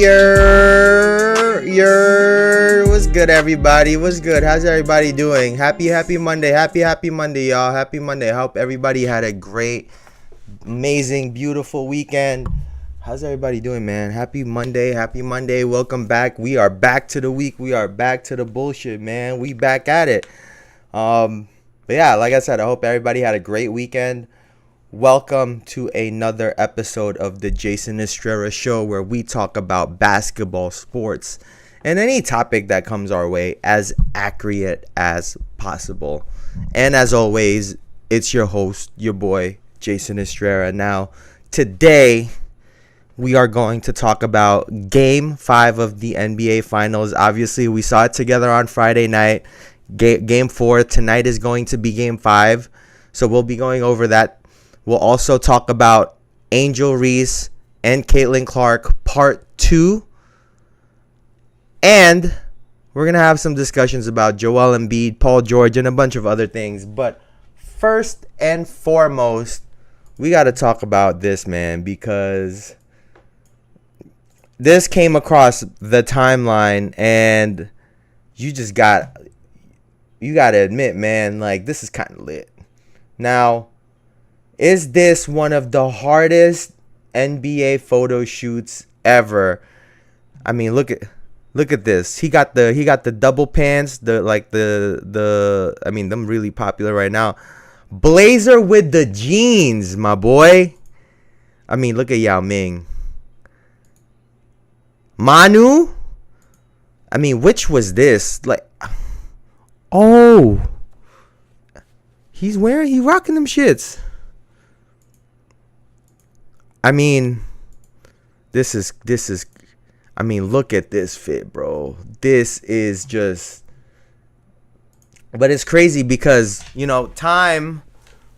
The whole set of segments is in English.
What's good, everybody? What's good? How's everybody doing? Happy Monday. Happy Monday, y'all. Happy Monday. I hope everybody had a great, amazing, beautiful weekend. How's everybody doing, man? Happy Monday. Welcome back. We are back to the week. We are back to the bullshit, man. We back at it. But yeah, like I said, I hope everybody had a great weekend. Welcome to another episode of the Jayson Estrera Show, where we talk about basketball, sports, and any topic that comes our way as accurate as possible. And as always, it's your host, your boy, Jayson Estrera. Now, today, we are going to talk about Game 5 of the NBA Finals. Obviously, we saw it together on Friday night. Game 4, tonight is going to be Game 5. So we'll be going over that. We'll also talk about Angel Reese and Caitlin Clark Part 2. And we're going to have some discussions about Joel Embiid, Paul George, and a bunch of other things. But first and foremost, we got to talk about this, man, because this came across the timeline, and you got to admit, man, like, this is kind of lit. Now, is this one of the hardest NBA photo shoots ever? I mean, look at this. He got the double pants, them really popular right now. Blazer with the jeans, my boy. I mean, look at Yao Ming. Manu? I mean, which was this? Like, oh, he rocking them shits. I mean, this is, I mean, look at this fit, bro. This is just, but it's crazy because, time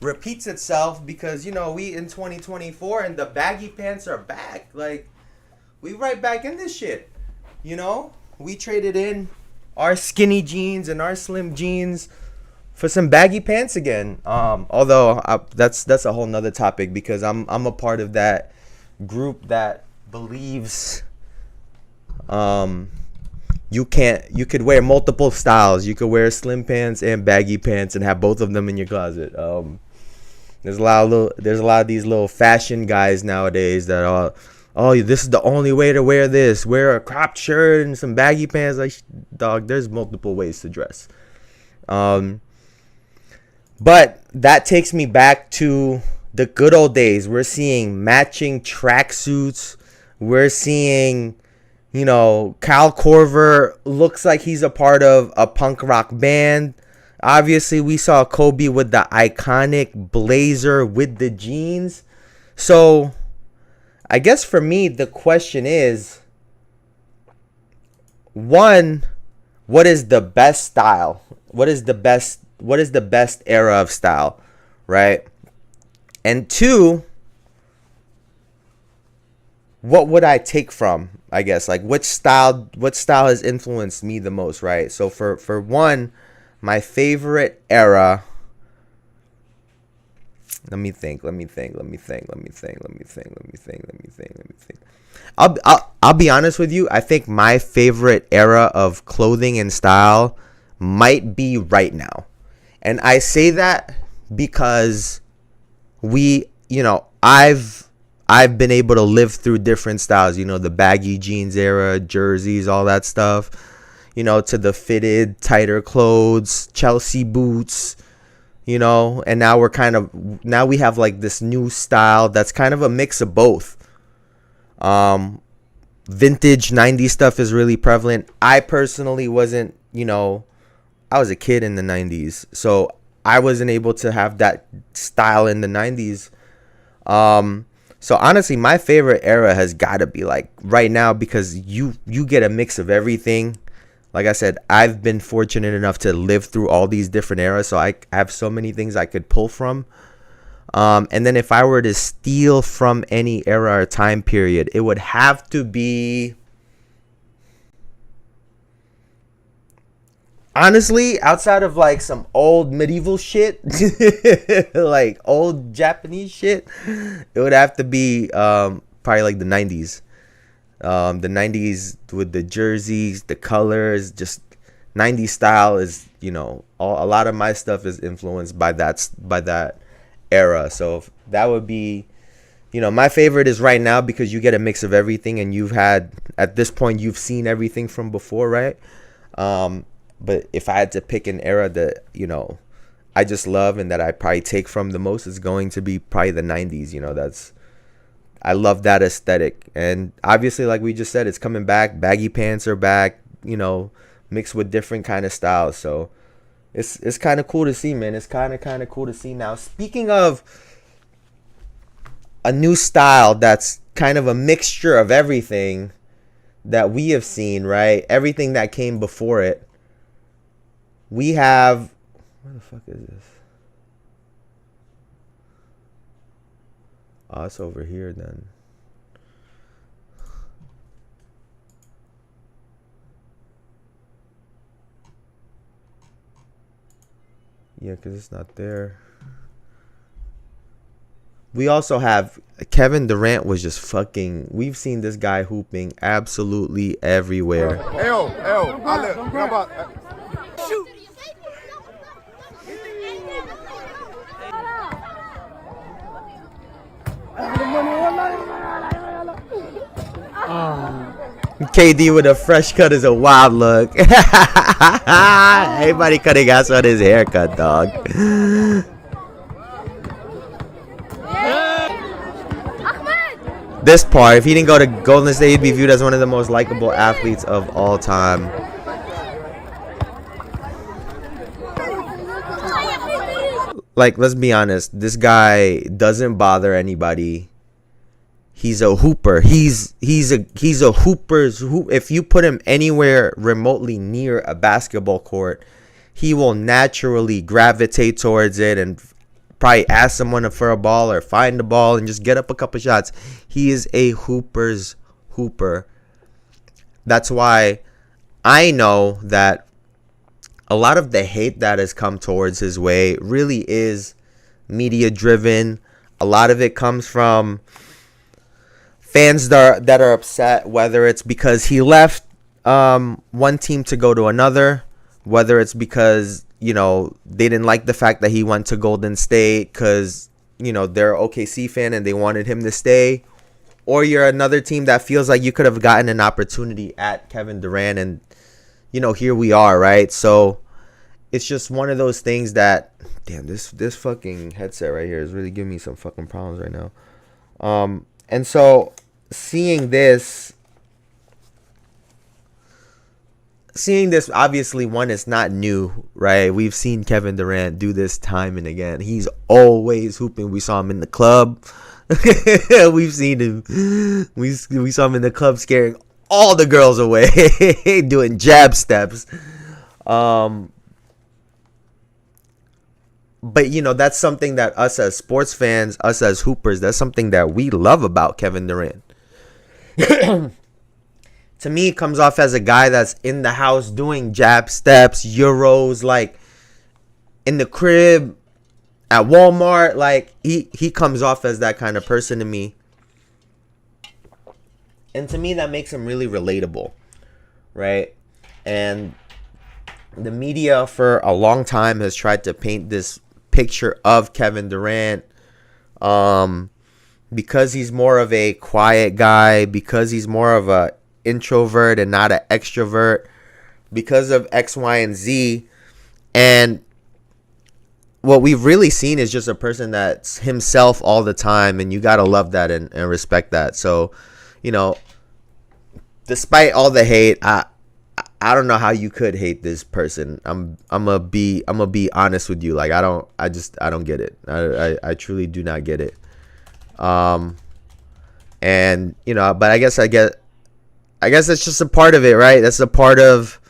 repeats itself because, we in 2024 and the baggy pants are back. Like, we right back in this shit, We traded in our skinny jeans and our slim jeans for some baggy pants again. Although that's a whole nother topic because I'm a part of that group that believes you could wear multiple styles. You could wear slim pants and baggy pants and have both of them in your closet. There's a lot of these little fashion guys nowadays that are, oh, this is the only way to wear this. Wear a cropped shirt and some baggy pants. Like, dog, there's multiple ways to dress. But that takes me back to the good old days. We're seeing matching tracksuits. We're seeing, Kyle Korver looks like he's a part of a punk rock band. Obviously, we saw Kobe with the iconic blazer with the jeans. So, I guess for me, the question is, one, what is the best style? What is the best era of style, right? And two, what would I take from, I guess, like what style has influenced me the most, right? So for one, my favorite era, let me think. I'll be honest with you. I think my favorite era of clothing and style might be right now. And I say that because I've been able to live through different styles, the baggy jeans era, jerseys, all that stuff, to the fitted, tighter clothes, Chelsea boots, and now we have like this new style that's kind of a mix of both. Vintage 90s stuff is really prevalent. I personally wasn't, I was a kid in the 90s, so I wasn't able to have that style in the 90s. So honestly, my favorite era has got to be like right now because you get a mix of everything. Like I said, I've been fortunate enough to live through all these different eras, so I have so many things I could pull from. And then if I were to steal from any era or time period, it would have to be, honestly, outside of like some old medieval shit, like old Japanese shit, it would have to be probably like the 90s. The 90s with the jerseys, the colors, just 90s style is, a lot of my stuff is influenced by that era. So that would be, my favorite is right now because you get a mix of everything, and at this point you've seen everything from before, right? But if I had to pick an era that, I just love and that I probably take from the most, is going to be probably the 90s. I love that aesthetic. And obviously, like we just said, it's coming back. Baggy pants are back, mixed with different kind of styles. So it's kind of cool to see, man. It's kind of cool to see. Now, speaking of a new style that's kind of a mixture of everything that we have seen, right? Everything that came before it. We have... Where the fuck is this? Oh, it's over here then. Yeah, because it's not there. We also have Kevin Durant was just fucking... We've seen this guy hooping absolutely everywhere. Shoot. KD with a fresh cut is a wild look. Everybody cutting ass on his haircut, dog. This part, if he didn't go to Golden State, he'd be viewed as one of the most likable athletes of all time. Like, let's be honest, this guy doesn't bother anybody. He's a hooper. He's a hooper's hoop. If you put him anywhere remotely near a basketball court, he will naturally gravitate towards it and probably ask someone for a ball or find the ball and just get up a couple shots. He is a hooper's hooper. That's why I know that a lot of the hate that has come towards his way really is media driven. A lot of it comes from fans that are upset, whether it's because he left one team to go to another, whether it's because, they didn't like the fact that he went to Golden State because, they're an OKC fan and they wanted him to stay, or you're another team that feels like you could have gotten an opportunity at Kevin Durant and, here we are, right? So it's just one of those things that, damn, this fucking headset right here is really giving me some fucking problems right now. And so seeing this, obviously, one, is not new, right? We've seen Kevin Durant do this time and again. He's always hooping. We saw him in the club. We've seen him. We saw him in the club scaring all the girls away, doing jab steps. But, that's something that us as sports fans, us as hoopers, that's something that we love about Kevin Durant. To me, it comes off as a guy that's in the house doing jab steps, euros, like in the crib, at Walmart. Like, he comes off as that kind of person to me. And to me, that makes him really relatable, right? And the media for a long time has tried to paint this picture of Kevin Durant because he's more of a quiet guy, because he's more of a introvert and not an extrovert, because of X, Y, and Z. And what we've really seen is just a person that's himself all the time, and you gotta love that and respect that. So, despite all the hate, I don't know how you could hate this person. I'm gonna be honest with you. Like, I don't get it. I truly do not get it. And but I guess that's just a part of it, right? That's a part of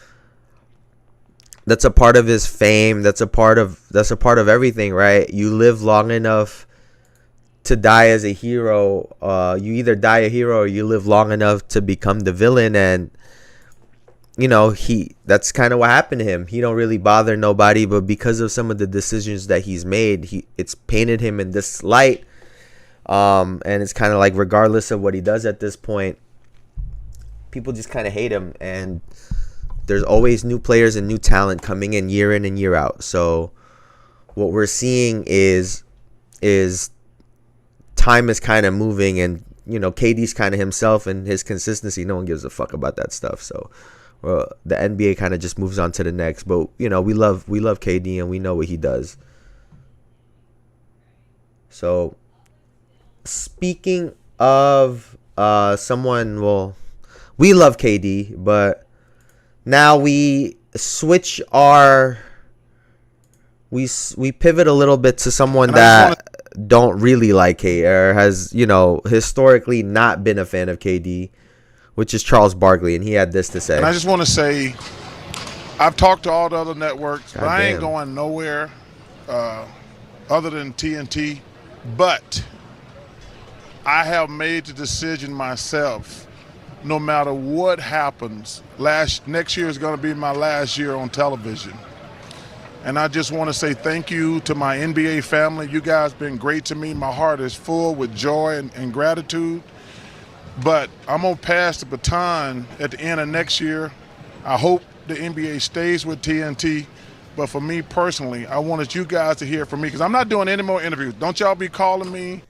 his fame. That's a part of everything, right? You live long enough to die as a hero. You either die a hero or you live long enough to become the villain. And that's kind of what happened to him. He don't really bother nobody, but because of some of the decisions that he's made, it's painted him in this light. And it's kind of like, regardless of what he does at this point, people just kind of hate him, and there's always new players and new talent coming in and year out. So what we're seeing is time is kind of moving, and KD's kind of himself and his consistency. No one gives a fuck about that stuff. So the NBA kind of just moves on to the next. But we love KD, and we know what he does. So speaking of someone, well, we love KD, but now we switch we pivot a little bit to someone that don't really like KD, or has historically not been a fan of KD, which is Charles Barkley, and he had this to say. And I just want to say, I've talked to all the other networks, but I ain't going nowhere other than TNT. But I have made the decision myself. No matter what happens, next year is going to be my last year on television. And I just want to say thank you to my NBA family. You guys been great to me. My heart is full with joy and gratitude. But I'm going to pass the baton at the end of next year. I hope the NBA stays with TNT. But for me personally, I wanted you guys to hear from me, because I'm not doing any more interviews. Don't y'all be calling me.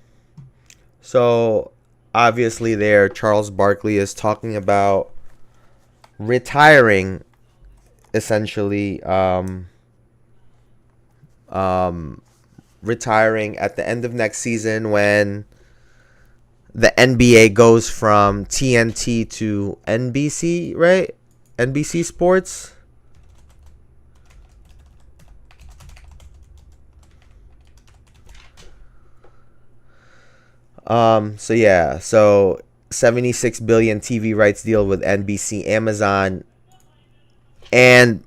So obviously there, Charles Barkley is talking about retiring, essentially, retiring at the end of next season when the NBA goes from TNT to NBC, right? NBC Sports. So 76 billion TV rights deal with NBC, Amazon, and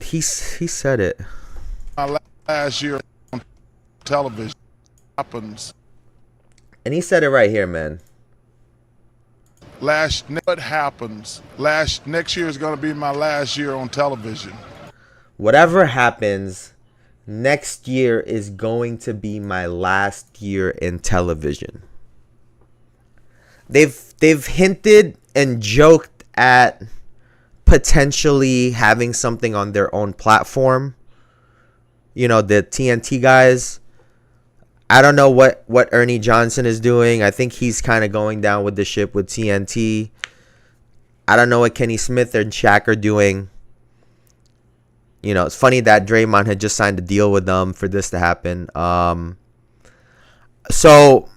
he said it. My last year on television happens, and he said it right here, man. Next year is going to be my last year on television. Whatever happens, next year is going to be my last year in television. They've hinted and joked at potentially having something on their own platform. The TNT guys. I don't know what Ernie Johnson is doing. I think he's kind of going down with the ship with TNT. I don't know what Kenny Smith and Shaq are doing. It's funny that Draymond had just signed a deal with them for this to happen. So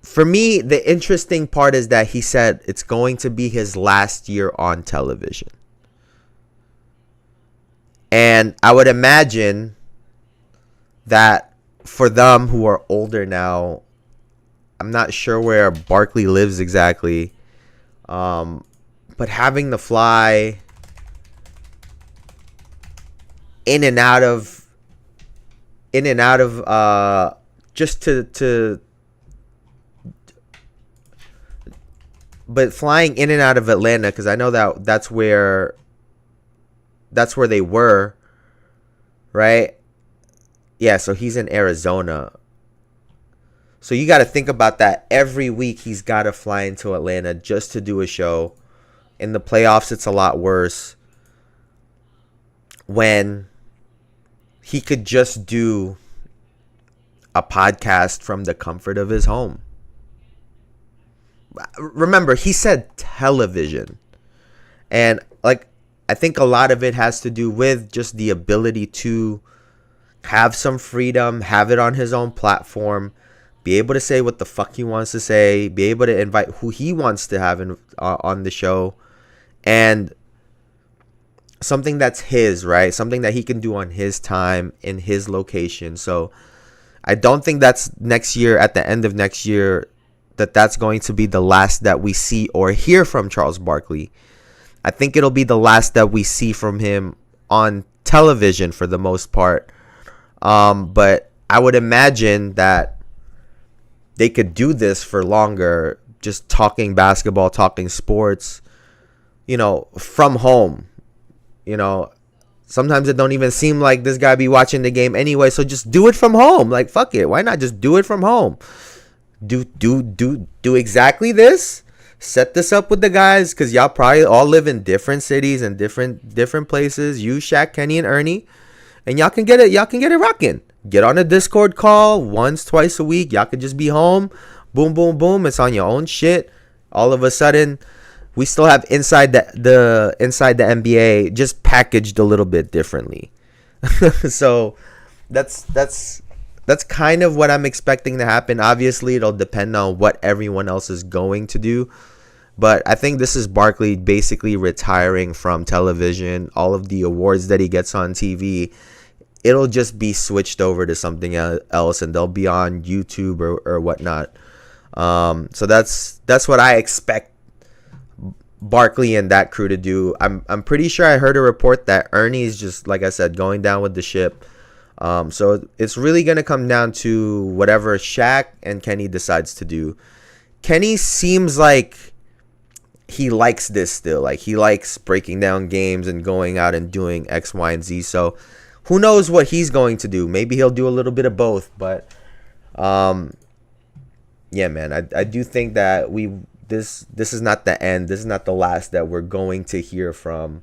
for me, the interesting part is that he said it's going to be his last year on television. And I would imagine that for them who are older now, I'm not sure where Barkley lives exactly, but having to fly in and out of just to but flying in and out of Atlanta, because I know that's where they were, right? Yeah, so he's in Arizona. So you got to think about that. Every week he's got to fly into Atlanta just to do a show. In the playoffs, it's a lot worse. When he could just do a podcast from the comfort of his home. Remember, he said television. And I think a lot of it has to do with just the ability to have some freedom, have it on his own platform, be able to say what the fuck he wants to say, be able to invite who he wants to have on the show, and something that's his, right? Something that he can do on his time, in his location. So I don't think that's next year, at the end of next year, that's going to be the last that we see or hear from Charles Barkley. I think it'll be the last that we see from him on television for the most part. But I would imagine that they could do this for longer, just talking basketball, talking sports, from home. Sometimes it don't even seem like this guy be watching the game anyway, so just do it from home. Fuck it. Why not just do it from home? do exactly this. Set this up with the guys, because y'all probably all live in different cities and different places. You, Shaq, Kenny, and Ernie, and y'all can get it rocking. Get on a Discord call once, twice a week. Y'all can just be home. Boom, boom, boom. It's on your own shit. All of a sudden, we still have inside the NBA, just packaged a little bit differently. So that's kind of what I'm expecting to happen. Obviously, it'll depend on what everyone else is going to do. But I think this is Barkley basically retiring from television. All of the awards that he gets on TV, it'll just be switched over to something else, and they'll be on YouTube or whatnot. So that's what I expect Barkley and that crew to do. I'm pretty sure I heard a report that Ernie's just, like I said, going down with the ship. So it's really going to come down to whatever Shaq and Kenny decides to do. Kenny seems like he likes this still. Like, he likes breaking down games and going out and doing X, Y, and Z. So who knows what he's going to do. Maybe he'll do a little bit of both. But yeah, man, I do think that this is not the end. This is not the last that we're going to hear from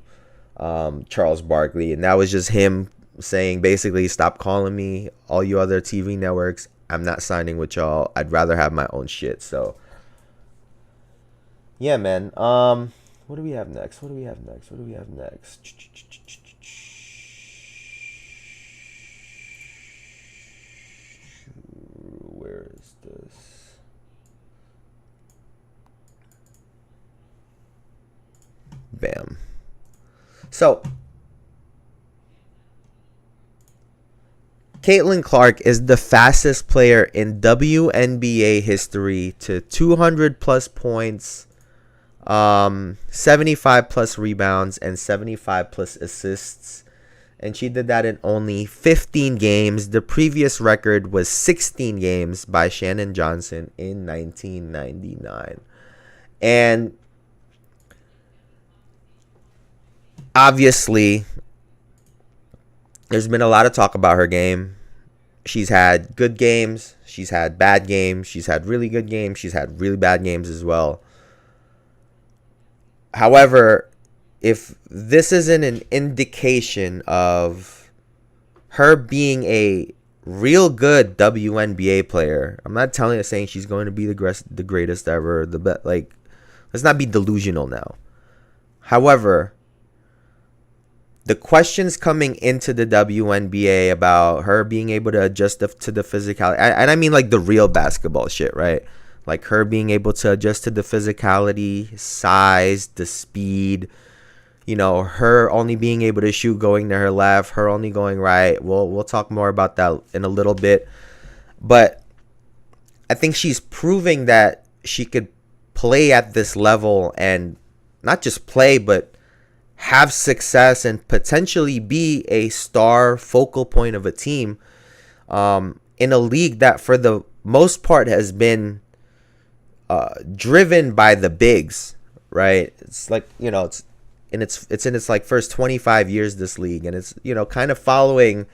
Charles Barkley. And that was just him saying, basically, stop calling me, all you other TV networks. I'm not signing with y'all. I'd rather have my own shit. So yeah, man. What do we have next? Where is this? Bam. So Caitlin Clark is the fastest player in WNBA history to 200 plus points, 75 plus rebounds, and 75 plus assists. And she did that in only 15 games. The previous record was 16 games by Shannon Johnson in 1999. And obviously, there's been a lot of talk about her game. She's had good games. She's had bad games. She's had really good games. She's had really bad games as well. However, if this isn't an indication of her being a real good WNBA player, I'm not saying she's going to be the greatest ever, the best. Like, let's not be delusional now. However, the questions coming into the WNBA about her being able to adjust to the physicality, and I mean like the real basketball shit, right? Like her being able to adjust to the physicality, size, the speed, her only being able to shoot going to her left, her only going right. We'll talk more about that in a little bit. But I think she's proving that she could play at this level, and not just play, but have success and potentially be a star focal point of a team in a league that for the most part has been driven by the bigs, right? It's like, it's in its like first 25 years, this league, and it's, kind of following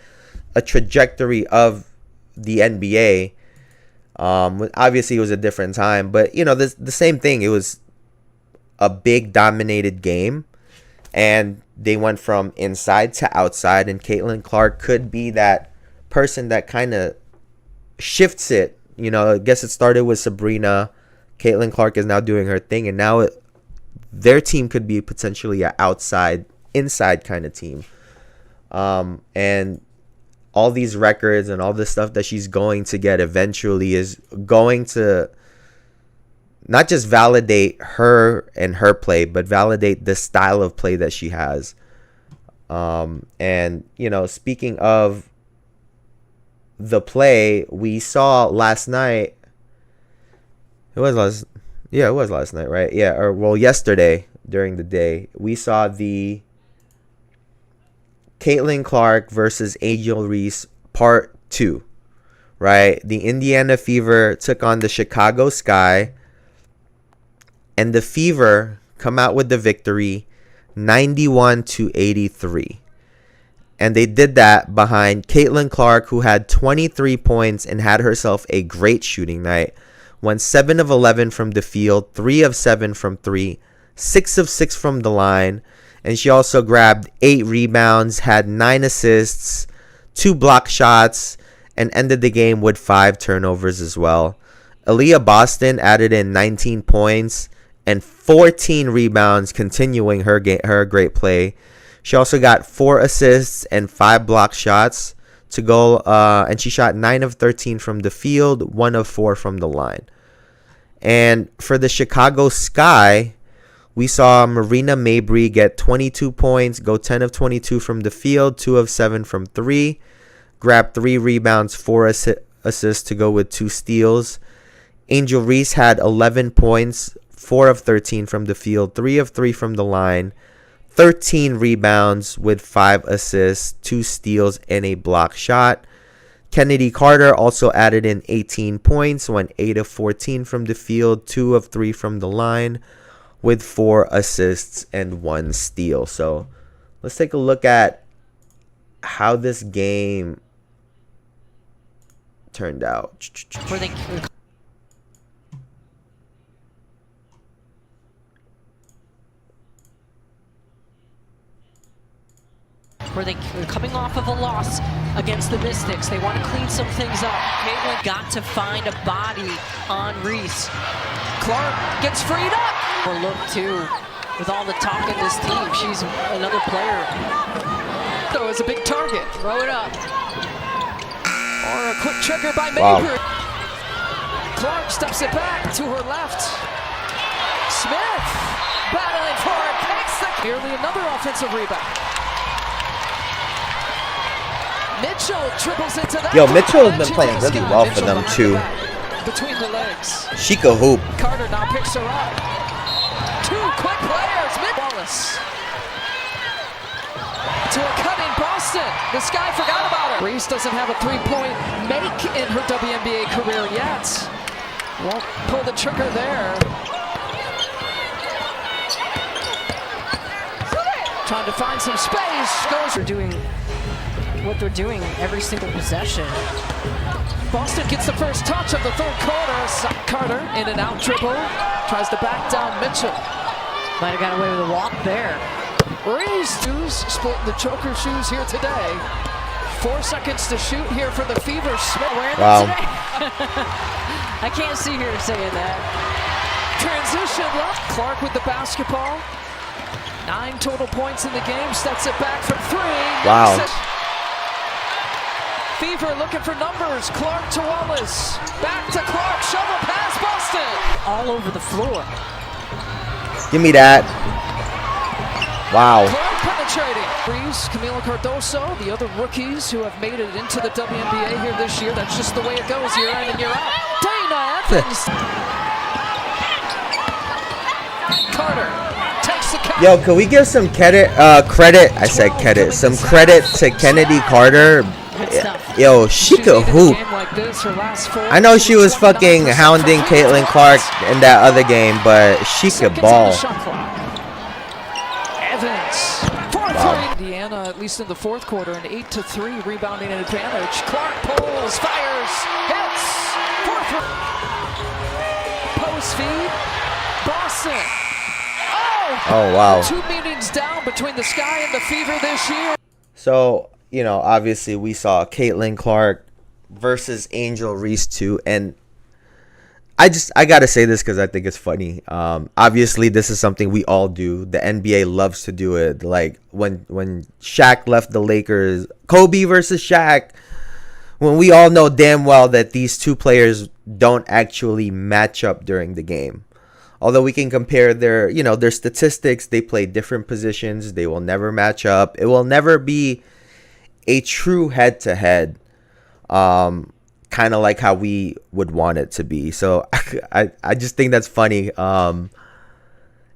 a trajectory of the NBA. Obviously it was a different time, but the same thing. It was a big dominated game, and they went from inside to outside, and Caitlin Clark could be that person that kind of shifts it. I guess it started with Sabrina. Caitlin Clark is now doing her thing, and now their team could be potentially an inside kind of team. And all these records and all this stuff that she's going to get eventually is going to not just validate her and her play, but validate the style of play that she has. And, speaking of the play, we saw last night. It was last night, right? Yeah, yesterday during the day, we saw the Caitlin Clark versus Angel Reese Part 2, right? The Indiana Fever took on the Chicago Sky, and the Fever come out with the victory 91-83. And they did that behind Caitlin Clark, who had 23 points and had herself a great shooting night. went 7 of 11 from the field, 3 of 7 from 3, 6 of 6 from the line, and she also grabbed 8 rebounds, had 9 assists, 2 block shots, and ended the game with 5 turnovers as well. Aaliyah Boston added in 19 points and 14 rebounds, continuing her great play. She also got 4 assists and 5 block shots to go, and she shot 9 of 13 from the field, 1 of 4 from the line. And for the Chicago Sky, we saw Marina Mabrey get 22 points, go 10 of 22 from the field, 2 of 7 from 3, grab 3 rebounds, 4 assists to go with 2 steals. Angel Reese had 11 points, 4 of 13 from the field, 3 of 3 from the line, 13 rebounds with 5 assists, 2 steals, and a block shot. Kennedy Carter also added in 18 points, went 8 of 14 from the field, 2 of 3 from the line, with 4 assists and 1 steal. So let's take a look at how this game turned out. Where they're coming off of a loss against the Mystics. They want to clean some things up. Caitlin got to find a body on Reese. Clark gets freed up. Or look too, with all the talk in this team, she's another player. So it's a big target. Throw it up. Or a quick trigger by Mabrey. Clark steps it back to her left. Smith battling for it. Takes the nearly another offensive rebound. Mitchell triples into that. Yo, Mitchell has been playing really well for them too. Between the legs. She could hoop. Carter now picks her up. 2 quick players. Wallace. To a cut in Boston. This guy forgot about her. Reese doesn't have a 3-point make in her WNBA career yet. Won't pull the trigger there. Trying to find some space. Goes. They're doing what they're doing every single possession. Boston gets the first touch of the third quarter. Carter in and out dribble. Tries to back down Mitchell. Might have got away with a walk there. Reese splitting the choker shoes here today. 4 seconds to shoot here for the Fever. Smith wearing wow. Today. I can't see her saying that. Transition left. Clark with the basketball. 9 total points in the game. Steps it back from 3. Wow. Fever looking for numbers. Clark to Wallace. Back to Clark. Shovel pass. Boston. All over the floor. Give me that. Wow. Clark penetrating. Reese, Camila Cardoso, the other rookies who have made it into the WNBA here this year. That's just the way it goes year in and year out. Dana Evans. Carter takes the count. Yo, can we give some credit? I said credit. Some credit to Kennedy Carter. Yo, she could hoop. I know she was fucking hounding Caitlin Clark in that other game, but she could ball. Evans, 4-3. Indiana, at least in the fourth quarter, an 8-3 rebounding advantage. Clark pulls, fires, hits. 4-3. Post feed. Boston. Oh wow. 2 meetings down between the Sky and the Fever this year. So, you know, obviously we saw Caitlin Clark versus Angel Reese 2, and I gotta say this because I think it's funny. Obviously this is something we all do. The NBA loves to do it. Like when Shaq left the Lakers, Kobe versus Shaq, when we all know damn well that these two players don't actually match up during the game. Although we can compare their statistics, they play different positions. They will never match up. It will never be a true head-to-head, kind of like how we would want it to be. So I just think that's funny. And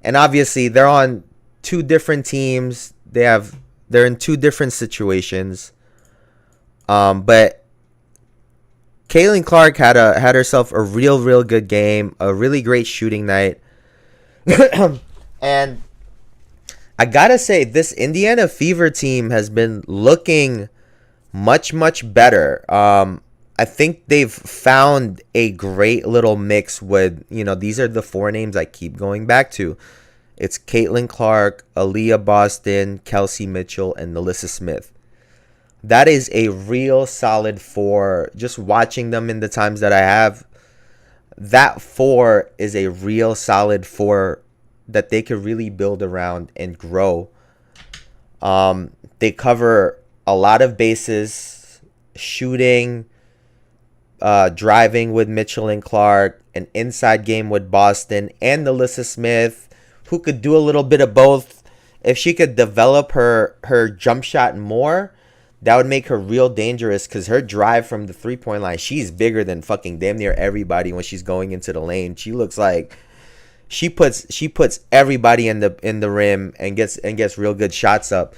obviously they're on 2 different teams. They're in 2 different situations. But Caitlin Clark had herself a real good game, a really great shooting night. And I gotta say, this Indiana Fever team has been looking much better. I think they've found a great little mix with, these are the 4 names I keep going back to. It's Caitlin Clark, Aaliyah Boston, Kelsey Mitchell, and Alyssa Smith. That is a real solid 4. Just watching them in the times that I have, that 4 is a real solid 4 that they could really build around and grow. They cover a lot of bases, shooting, driving with Mitchell and Clark, an inside game with Boston, and Alyssa Smith, who could do a little bit of both. If she could develop her jump shot more, that would make her real dangerous, because her drive from the 3-point line, she's bigger than fucking damn near everybody when she's going into the lane. She looks like she puts everybody in the rim and gets real good shots up.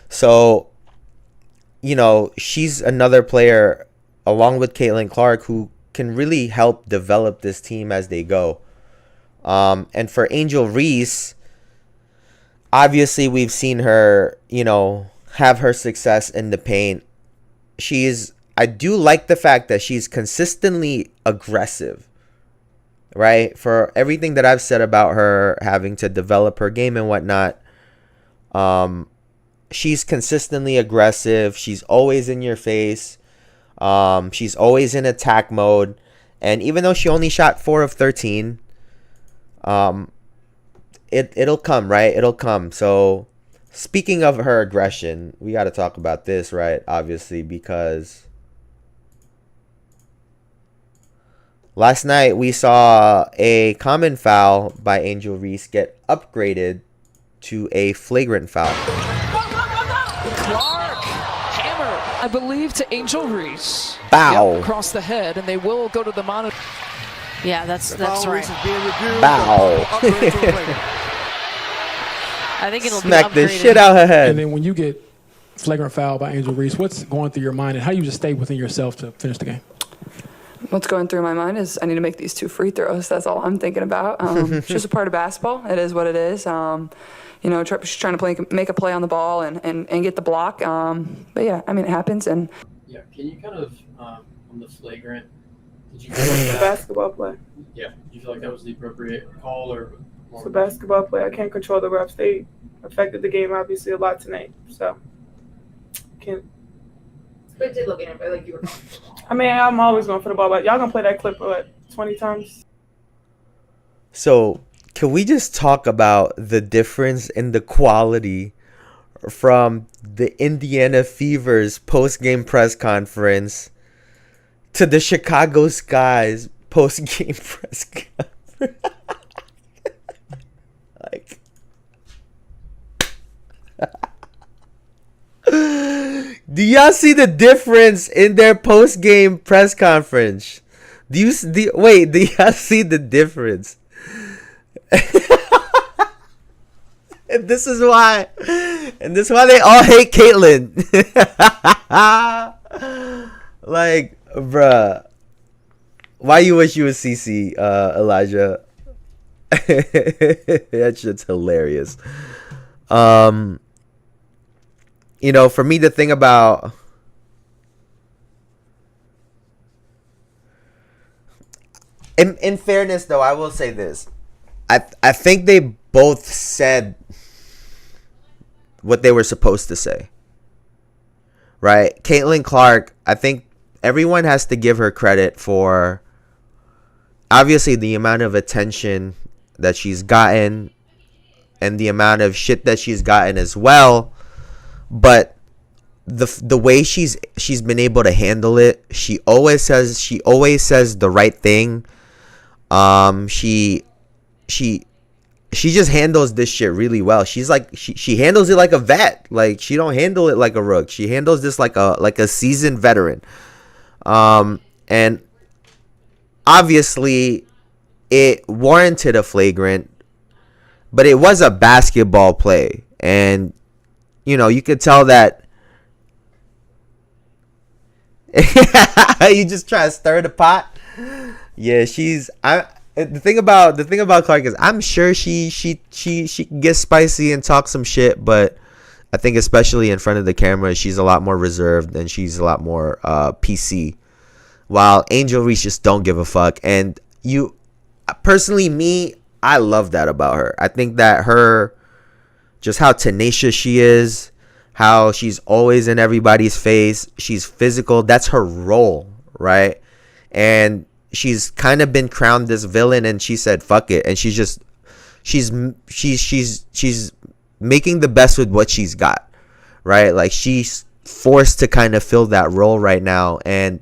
So, she's another player along with Caitlin Clark who can really help develop this team as they go. And for Angel Reese, obviously we've seen her, have her success in the paint. I do like the fact that she's consistently aggressive, right? For everything that I've said about her having to develop her game and whatnot, she's consistently aggressive. She's always in your face. She's always in attack mode. And even though she only shot 4 of 13, it'll come, right? It'll come. So speaking of her aggression, we got to talk about this, right? Obviously, because last night we saw a common foul by Angel Reese get upgraded to a flagrant foul. Clark, hammer, I believe, to Angel Reese. Bow. Yep, across the head, and they will go to the monitor. Yeah, that's right. Bow. I think it'll smack be the shit out her head. And then when you get flagrant foul by Angel Reese, what's going through your mind, and how do you just stay within yourself to finish the game? What's going through my mind is I need to make these 2 free throws. That's all I'm thinking about. It's just a part of basketball. It is what it is. She's trying to make a play on the ball and get the block. But yeah, I mean, it happens. And yeah, can you kind of on the flagrant? Did you feel like that? Basketball play. Yeah, you feel like that was the appropriate call, or? It's a basketball play. I can't control the refs. They affected the game obviously a lot tonight. So can't. But did look at it, like you were. I mean, I'm always going for the ball, but y'all gonna play that clip 20 times? So can we just talk about the difference in the quality from the Indiana Fever's post-game press conference to the Chicago Sky's post-game press conference? Like, do y'all see the difference in their post-game press conference? Do y'all see the difference? And this is why they all hate Caitlin. Like, bruh, why you wish you was CC, Elijah? That shit's hilarious. For me to think about, in fairness though, I will say this. I think they both said what they were supposed to say. Right? Caitlin Clark, I think everyone has to give her credit for obviously the amount of attention that she's gotten and the amount of shit that she's gotten as well. But the way she's been able to handle it, she always says the right thing. She just handles this shit really well. She's like she handles it like a vet. Like, she don't handle it like a rook. She handles this like a seasoned veteran. And obviously it warranted a flagrant, but it was a basketball play, and you could tell that. You just try to stir the pot. Yeah, the thing about Clark is I'm sure she can get spicy and talk some shit, but I think especially in front of the camera she's a lot more reserved and she's a lot more PC while Angel Reese just don't give a fuck. And you, personally, me, I love that about her. I think that her, just how tenacious she is, how she's always in everybody's face, she's physical. That's her role, right? And she's kind of been crowned this villain, and she said fuck it, and she's making the best with what she's got, right? Like, she's forced to kind of fill that role right now, and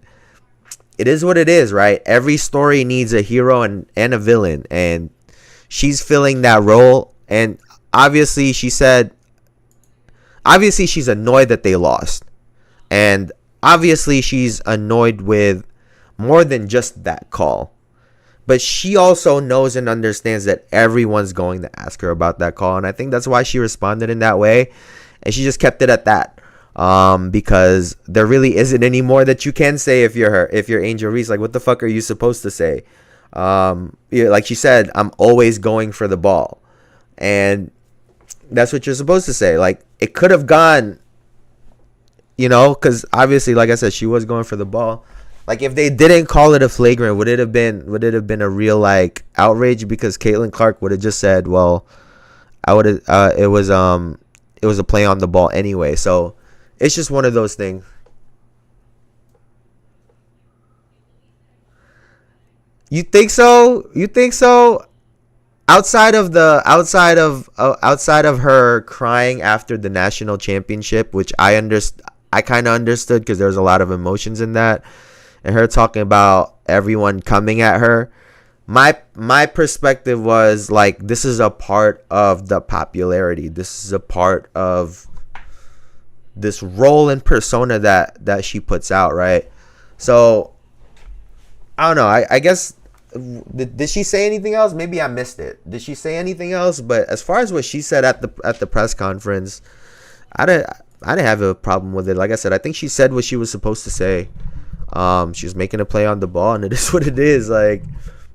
it is what it is, right? Every story needs a hero and a villain, and she's filling that role. And obviously she's annoyed that they lost, and obviously she's annoyed with more than just that call, but she also knows and understands that everyone's going to ask her about that call, and I think that's why she responded in that way, and she just kept it at that, because there really isn't any more that you can say if you're Angel Reese. Like, what the fuck are you supposed to say? Like she said, I'm always going for the ball, and that's what you're supposed to say. Like, it could have gone, because obviously, like I said, she was going for the ball. Like, if they didn't call it a flagrant, would it have been a real, like, outrage? Because Caitlin Clark would have just said, well, it was a play on the ball anyway. So it's just one of those things. You think so? Outside of her crying after the national championship, which I kind of understood, because there's a lot of emotions in that, and her talking about everyone coming at her, my perspective was like, this is a part of the popularity. This is a part of this role and persona that she puts out, right? So I don't know. I guess, did she say anything else? Maybe I missed it. Did she say anything else? But as far as what she said at the press conference, I didn't have a problem with it. Like I said, I think she said what she was supposed to say. She was making a play on the ball, and it is what it is. Like,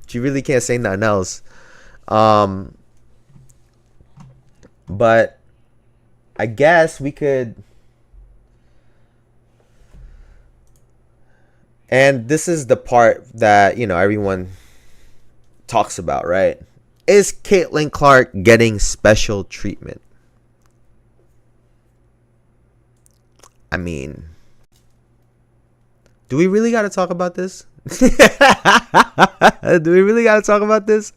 she really can't say nothing else. But I guess we could. And this is the part that, everyone talks about, right? Is Caitlin Clark getting special treatment? I mean, do we really got to talk about this? Do we really got to talk about this?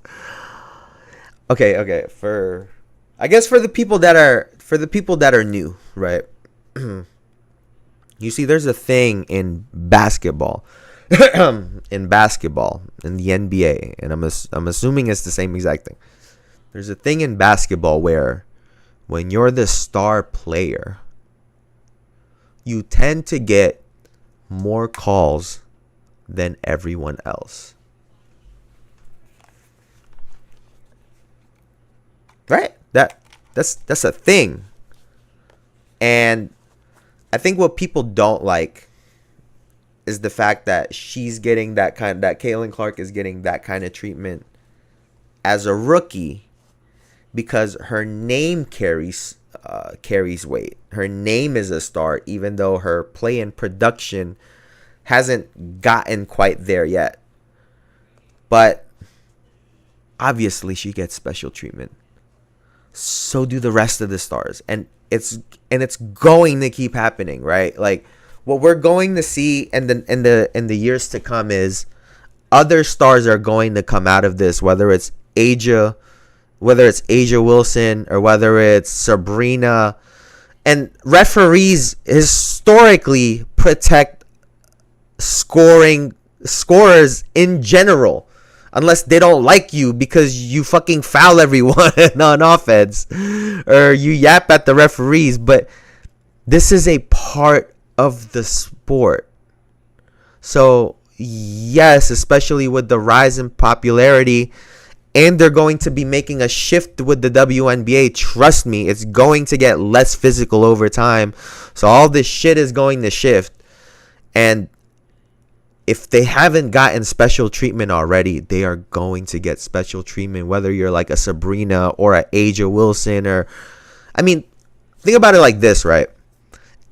Okay. For the people that are new, right? You see, there's a thing in basketball, in the NBA, and I'm assuming it's the same exact thing. There's a thing in basketball where, when you're the star player, you tend to get more calls than everyone else. Right? That's a thing. And I think what people don't like is the fact that she's getting that Caitlin Clark is getting that kind of treatment as a rookie, because her name carries weight. Her name is a star, even though her play and production hasn't gotten quite there yet. But obviously she gets special treatment. So do the rest of the stars. And it's going to keep happening, right? Like, what we're going to see in the years to come is other stars are going to come out of this, whether it's Asia Wilson, or whether it's Sabrina. And referees historically protect scorers in general, unless they don't like you because you fucking foul everyone on offense, or you yap at the referees. But this is a part of the sport. So yes, especially with the rise in popularity, and they're going to be making a shift with the WNBA. Trust me, it's going to get less physical over time. So all this shit is going to shift. And if they haven't gotten special treatment already, they are going to get special treatment, whether you're like a Sabrina or a Asia Wilson. Or, I mean, think about it like this, right?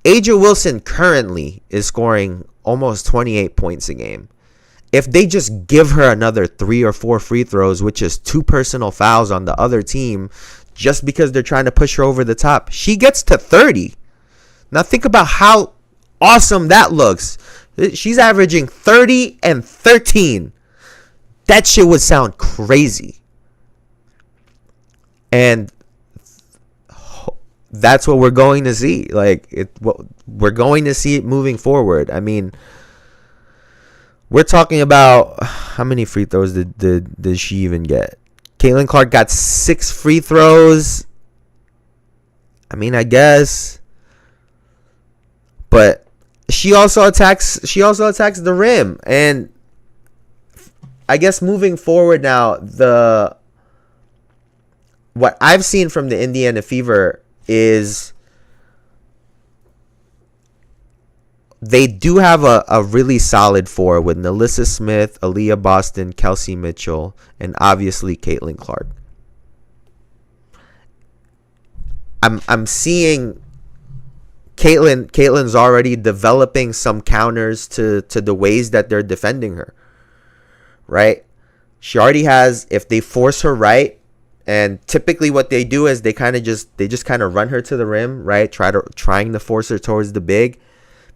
Asia Wilson currently is scoring almost 28 points a game. if they just give her another 3 or 4 free throws, which is 2 personal fouls on the other team, just because they're trying to push her over the top, she gets to 30. Now think about how awesome that looks. She's averaging 30 and 13. That shit would sound crazy. And that's what we're going to see. We're going to see it moving forward. I mean, we're talking about how many free throws did she even get? Caitlin Clark got 6 free throws. I mean, I guess, but she also attacks the rim. And I guess moving forward now, what I've seen from the Indiana Fever is they do have a really solid 4 with Nalissa Smith, Aaliyah Boston, Kelsey Mitchell, and obviously Caitlin Clark. I'm seeing Caitlin's already developing some counters to the ways that they're defending her. Right? She already has, if they force her right, and typically what they do is they just kind of run her to the rim, right? Trying to force her towards the big,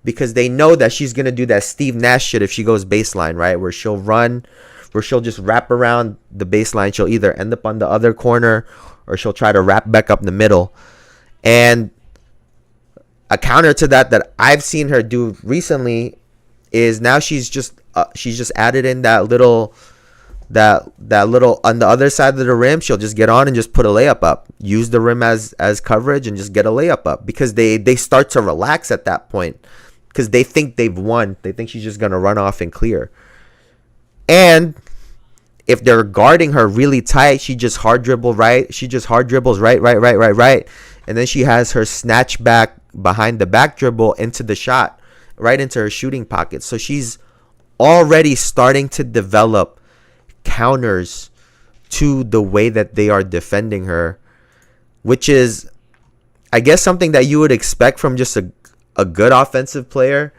because they know that she's going to do that Steve Nash shit if she goes baseline, right? Where she'll just wrap around the baseline. She'll either end up on the other corner or she'll try to wrap back up the middle. And a counter to that I've seen her do recently is now she's just added in that little on the other side of the rim. She'll just get on and just put a layup up, use the rim as coverage, and just get a layup up, because they start to relax at that point, because they think they've won. They think she's just gonna run off and clear. And if they're guarding her really tight, she just hard dribbles right, and then she has her snatch back behind the back dribble into the shot, right into her shooting pocket. So she's already starting to develop counters to the way that they are defending her, which is, I guess, something that you would expect from just a good offensive player.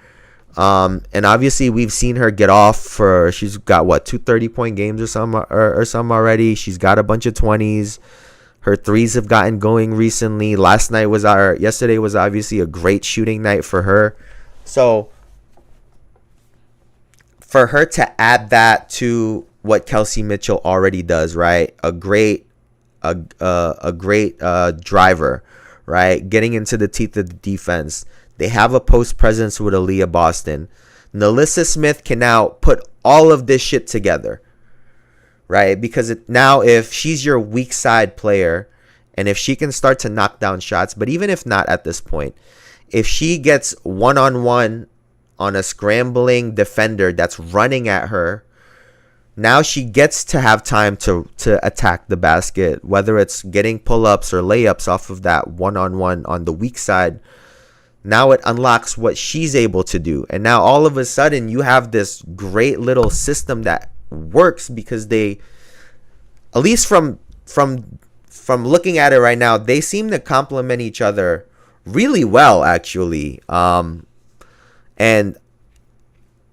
And obviously we've seen her get off she's got 2 30-point games or something already. She's got a bunch of 20s. Her threes have gotten going recently. Yesterday was obviously a great shooting night for her. So for her to add that to what Kelsey Mitchell already does, right? A great driver, right? Getting into the teeth of the defense. They have a post presence with Aaliyah Boston. Nalissa Smith can now put all of this shit together, right? Because now if she's your weak side player, and if she can start to knock down shots, but even if not at this point, if she gets one-on-one on a scrambling defender that's running at her, now she gets to have time to attack the basket, whether it's getting pull-ups or layups off of that one-on-one on the weak side. Now it unlocks what she's able to do. And now all of a sudden you have this great little system that works, because they, at least from looking at it right now, they seem to complement each other really well, actually. And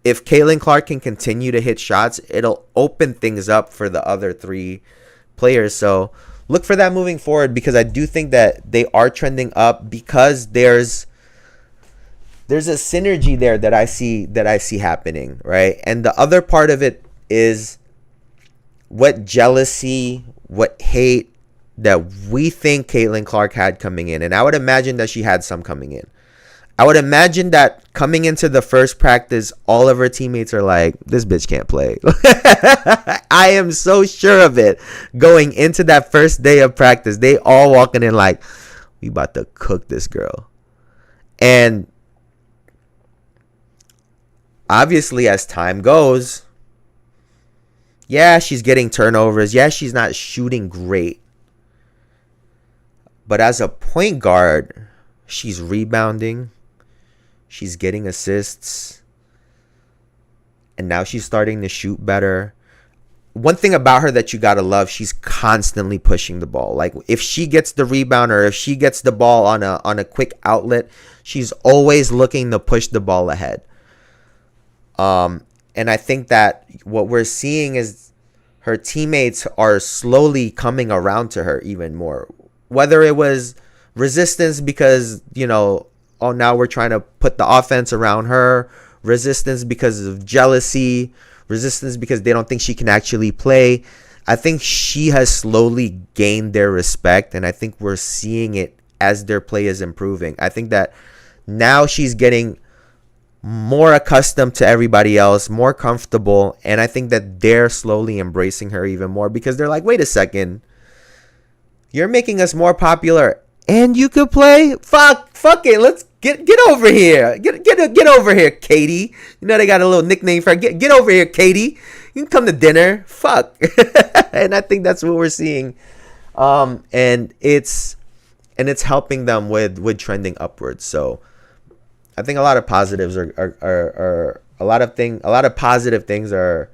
if Caitlin Clark can continue to hit shots, it'll open things up for the other 3 players. So look for that moving forward, because I do think that they are trending up, because there's a synergy there that I see happening, right? And the other part of it is what jealousy, what hate that we think Caitlin Clark had coming in. And I would imagine that she had some coming in. I would imagine that coming into the first practice, all of her teammates are like, this bitch can't play. I am so sure of it. Going into that first day of practice, they all walking in like, we about to cook this girl. And obviously, as time goes, yeah, she's getting turnovers. Yeah, she's not shooting great. But as a point guard, she's rebounding. She's getting assists. And now she's starting to shoot better. One thing about her that you got to love, she's constantly pushing the ball. Like, if she gets the rebound or if she gets the ball on a quick outlet, she's always looking to push the ball ahead. And And I think that what we're seeing is her teammates are slowly coming around to her even more. Whether it was resistance because, oh, now we're trying to put the offense around her, resistance because of jealousy, resistance because they don't think she can actually play. I think she has slowly gained their respect, and I think we're seeing it as their play is improving. I think that now she's getting more accustomed to everybody else, more comfortable, and I think that they're slowly embracing her even more because they're like, wait a second, you're making us more popular and you could play? Fuck it, let's get over here. Get over here, Katie. They got a little nickname for her. Get over here, Katie. You can come to dinner. Fuck. And I think that's what we're seeing. And it's helping them with trending upwards. So I think a lot of positives are a lot of positive things are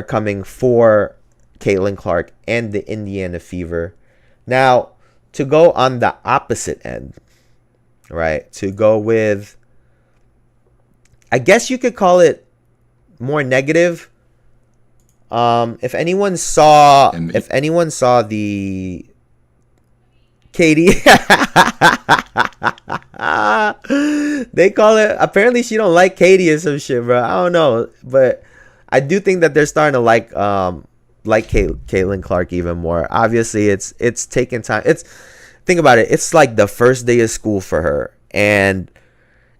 coming for Caitlin Clark and the Indiana Fever. Now, to go on the opposite end, right? To go with, I guess you could call it more negative. If anyone saw the Katie, they call it, apparently she don't like Katie or some shit, bro. I don't know, but I do think that they're starting to like Caitlin Clark even more. Obviously, it's taking time. Think about it. It's like the first day of school for her, and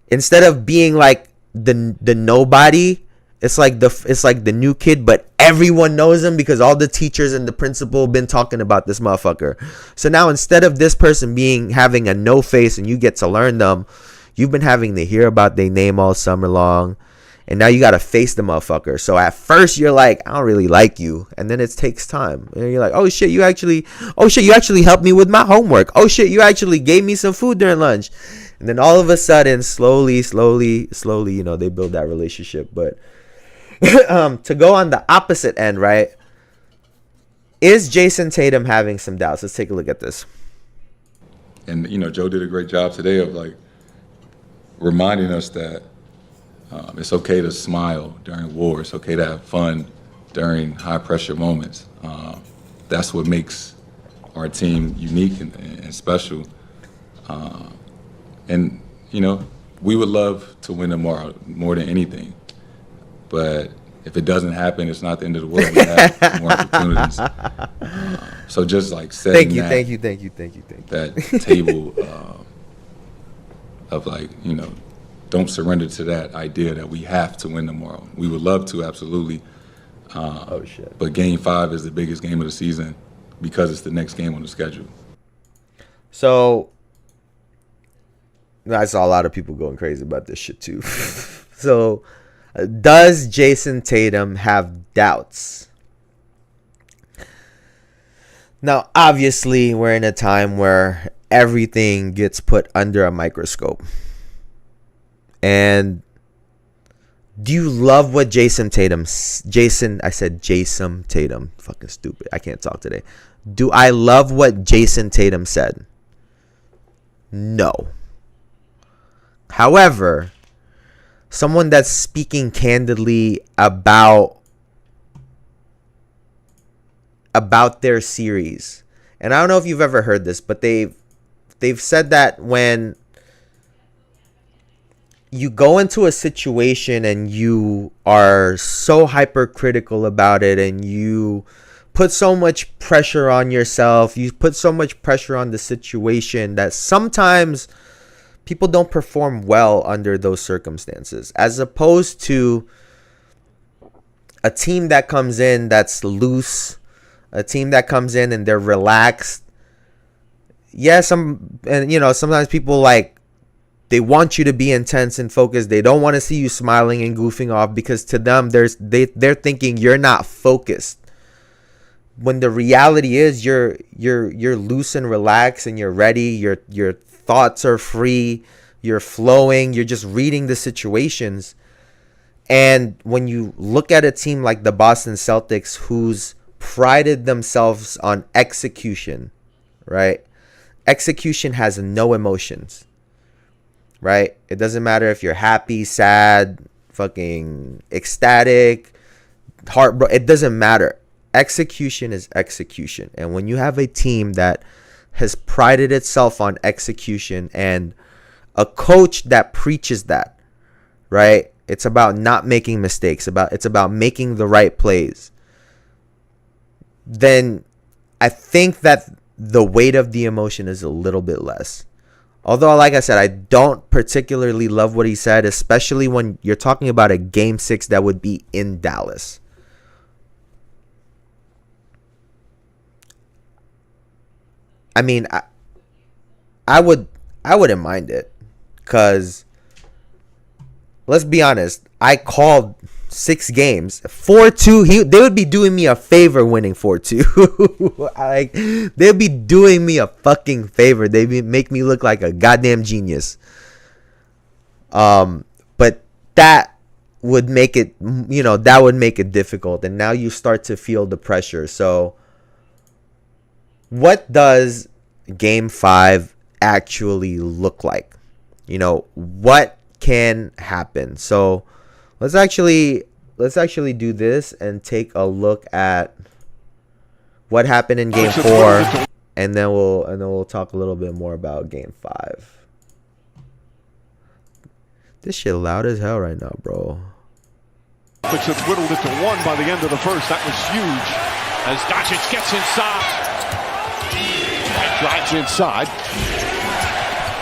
instead of being like the nobody, it's like the new kid, but everyone knows him because all the teachers and the principal been talking about this motherfucker. So now instead of this person having a no face and you get to learn them, you've been having to hear about their name all summer long. And now you got to face the motherfucker. So at first you're like, I don't really like you. And then it takes time. And you're like, oh shit, you actually helped me with my homework. Oh shit, you actually gave me some food during lunch. And then all of a sudden, slowly, they build that relationship. But to go on the opposite end, right? Is Jayson Tatum having some doubts? Let's take a look at this. And, Joe did a great job today of reminding us that it's okay to smile during war. It's okay to have fun during high-pressure moments. That's what makes our team unique and special. And, we would love to win tomorrow more than anything. But if it doesn't happen, it's not the end of the world. We have more opportunities. So just setting thank you. that table of don't surrender to that idea that we have to win tomorrow. We would love to, absolutely. Oh, shit. But Game 5 is the biggest game of the season because it's the next game on the schedule. So, I saw a lot of people going crazy about this shit, too. So, does Jayson Tatum have doubts? Now, obviously, we're in a time where everything gets put under a microscope. And do you love what Jayson Tatum, fucking stupid, I can't talk today. Do I love what Jayson Tatum said? No. However, someone that's speaking candidly about their series, and I don't know if you've ever heard this, but they've said that when you go into a situation and you are so hypercritical about it and you put so much pressure on yourself, you put so much pressure on the situation that sometimes people don't perform well under those circumstances, as opposed to a team that comes in that's loose, a team that comes in and they're relaxed. Yeah, sometimes people they want you to be intense and focused. They don't want to see you smiling and goofing off because to them they're thinking you're not focused. When the reality is you're loose and relaxed and you're ready. Your thoughts are free. You're flowing. You're just reading the situations. And when you look at a team like the Boston Celtics, who's prided themselves on execution, right? Execution has no emotions. Right? It doesn't matter if you're happy, sad, fucking ecstatic, heartbroken. It doesn't matter. Execution is execution. And when you have a team that has prided itself on execution and a coach that preaches that, right? It's about not making mistakes. It's about making the right plays. Then I think that the weight of the emotion is a little bit less. Although, like I said, I don't particularly love what he said, especially when you're talking about a Game 6 that would be in Dallas. I mean, I wouldn't mind it, because let's be honest, I called 6 games, 4-2. They would be doing me a favor winning 4-2. Like, they'd be doing me a fucking favor. They'd make me look like a goddamn genius. But that would make it, that would make it difficult. And now you start to feel the pressure. So what does Game 5 actually look like? What can happen? So let's actually do this and take a look at what happened in Game 4, and then we'll talk a little bit more about Game 5. This shit loud as hell right now, bro. Which had whittled it to 1 by the end of the first. That was huge. As Doncic gets inside. Drives inside.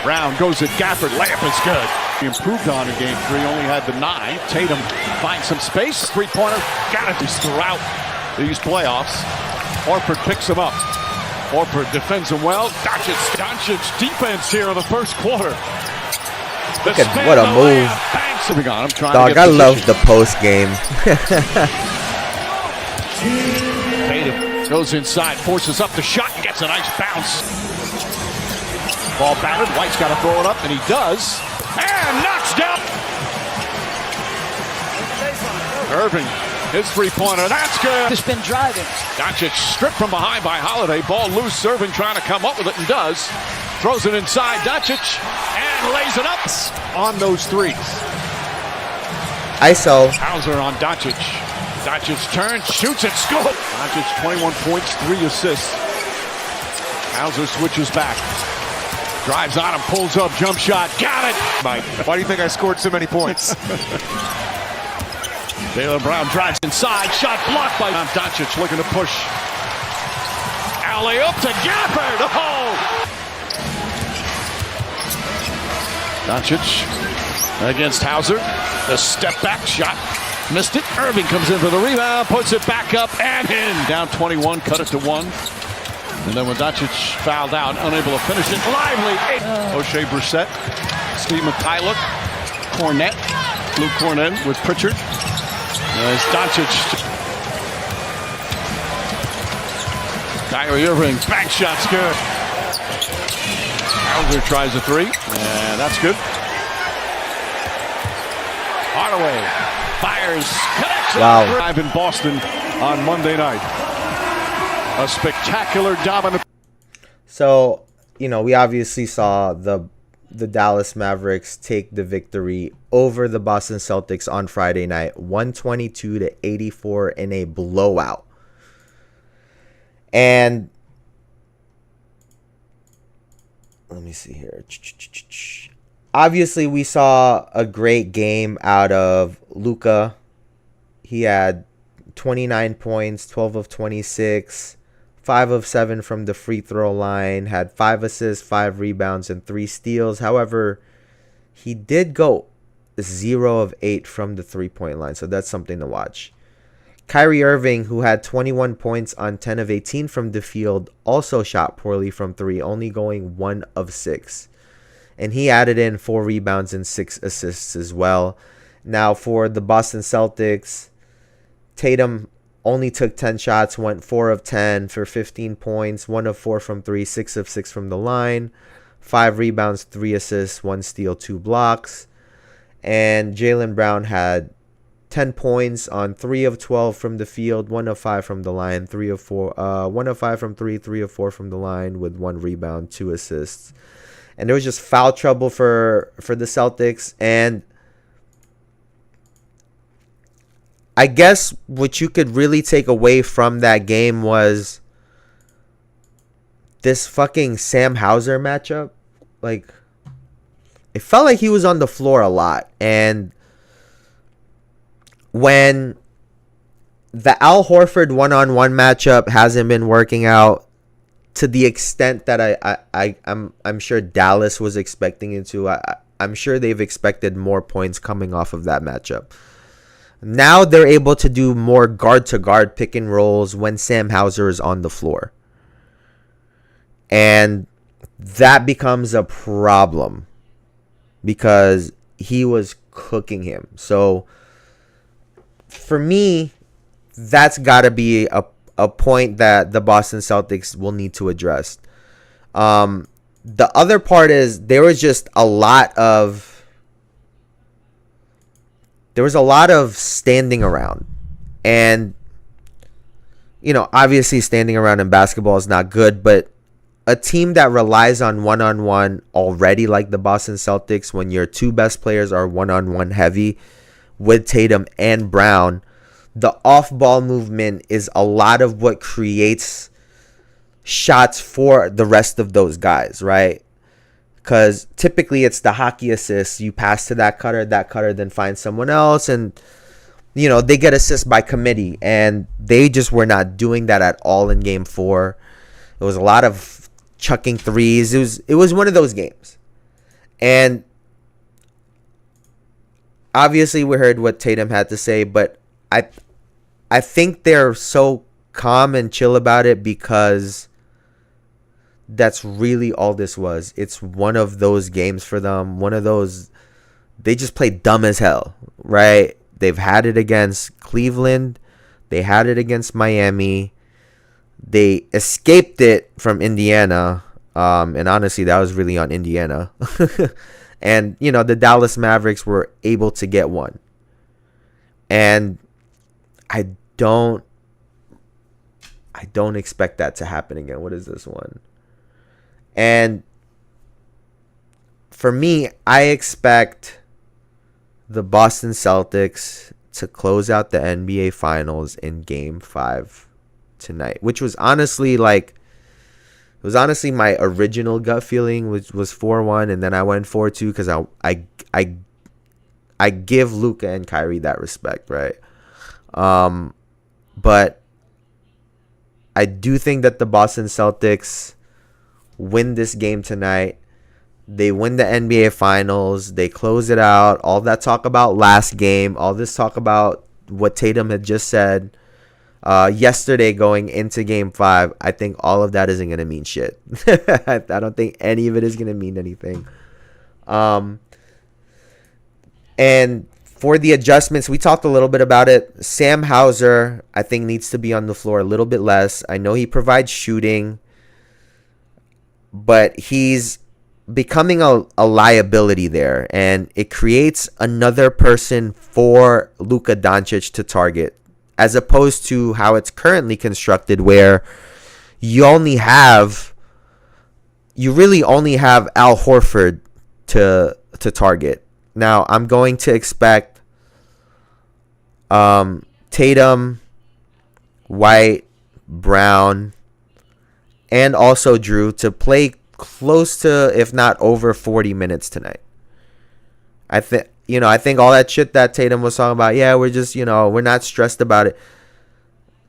Brown goes at Gafford. Layup is good. He improved on in Game 3. Only had the 9. Tatum finds some space. Three-pointer. Got it throughout these playoffs. Horford picks him up. Horford defends him well. Doncic defense here in the first quarter. Look at what a move. Dog, I love the post game. Tatum goes inside, forces up the shot, and gets a nice bounce. Ball batted. White's got to throw it up, and he does. And knocks down. Irving, his three-pointer. That's good. Just been driving. Doncic stripped from behind by Holiday. Ball loose. Irving trying to come up with it and does. Throws it inside. Doncic and lays it up on those threes. ISO. Hauser on Doncic. Doncic turns, shoots it, score. Doncic 21 points, 3 assists. Hauser switches back. Drives on him, pulls up, jump shot, got it! Mike, why do you think I scored so many points? Jaylen Brown drives inside, shot blocked by Doncic, looking to push. Alley-oop to Gafford! Oh! Doncic against Hauser. The step-back shot, missed it. Irving comes in for the rebound, puts it back up and in. Down 21, cut it to 1. And then when Doncic fouled out, unable to finish it, lively. O'Shea Brissett, Steve McTyler, Cornette, Luke Cornette with Pritchard. As Doncic. Kyrie Irving, bank shot's good. Hauser tries a 3, and that's good. Hardaway fires, connects. Wow. Drive in Boston on Monday night. A spectacular dominant. So, we obviously saw the Dallas Mavericks take the victory over the Boston Celtics on Friday night, 122-84 in a blowout. And let me see here. Obviously, we saw a great game out of Luka. He had 29 points, 12 of 26, 5 of 7 from the free throw line, had 5 assists, 5 rebounds, and 3 steals. However, he did go 0 of 8 from the three-point line, so that's something to watch. Kyrie Irving, who had 21 points on 10 of 18 from the field, also shot poorly from 3, only going 1 of 6. And he added in 4 rebounds and 6 assists as well. Now, for the Boston Celtics, Tatum only took 10 shots, went 4 of 10 for 15 points, 1 of 4 from 3, 6 of 6 from the line, 5 rebounds, 3 assists, 1 steal, 2 blocks. And Jaylen Brown had 10 points on 3 of 12 from the field, 1 of 5 from the line, 1 of 5 from 3, 3 of 4 from the line with 1 rebound, 2 assists. And there was just foul trouble for the Celtics. And I guess what you could really take away from that game was this fucking Sam Hauser matchup. Like, it felt like he was on the floor a lot. And when the Al Horford one-on-one matchup hasn't been working out to the extent that I'm sure Dallas was expecting it to, I'm sure they've expected more points coming off of that matchup. Now they're able to do more guard-to-guard pick and rolls when Sam Hauser is on the floor. And that becomes a problem because he was cooking him. So for me, that's got to be a point that the Boston Celtics will need to address. The other part is there was a lot of standing around. And, obviously standing around in basketball is not good, but a team that relies on one-on-one already, like the Boston Celtics, when your two best players are one-on-one heavy with Tatum and Brown, the off-ball movement is a lot of what creates shots for the rest of those guys, right? Because typically it's the hockey assists. You pass to that cutter then finds someone else, and they get assists by committee, and they just were not doing that at all in Game 4. It was a lot of chucking threes. It was one of those games. And obviously we heard what Tatum had to say, but I think they're so calm and chill about it because that's really all this was. It's one of those games for them. One of those, they just played dumb as hell, right? They've had it against Cleveland. They had it against Miami. They escaped it from Indiana. And honestly, that was really on Indiana. And, the Dallas Mavericks were able to get one. And I don't expect that to happen again. What is this one? And for me, I expect the Boston Celtics to close out the NBA Finals in Game 5 tonight, which was honestly my original gut feeling, which was 4-1, and then I went 4-2 because I give Luka and Kyrie that respect, right? But I do think that the Boston Celtics win this game tonight. They win the NBA Finals. They close it out. All that talk about last game, all this talk about what Tatum had just said yesterday going into Game 5, I think all of that isn't going to mean shit. I don't think any of it is going to mean anything. And for the adjustments, we talked a little bit about it. Sam Hauser, I think, needs to be on the floor a little bit less. I know he provides shooting, but he's becoming a liability there, and it creates another person for Luka Doncic to target, as opposed to how it's currently constructed, where you really only have Al Horford to target. Now, I'm going to expect Tatum, White, Brown, and also Drew to play close to, if not over, 40 minutes tonight. I think all that shit that Tatum was talking about, yeah, we're just, we're not stressed about it.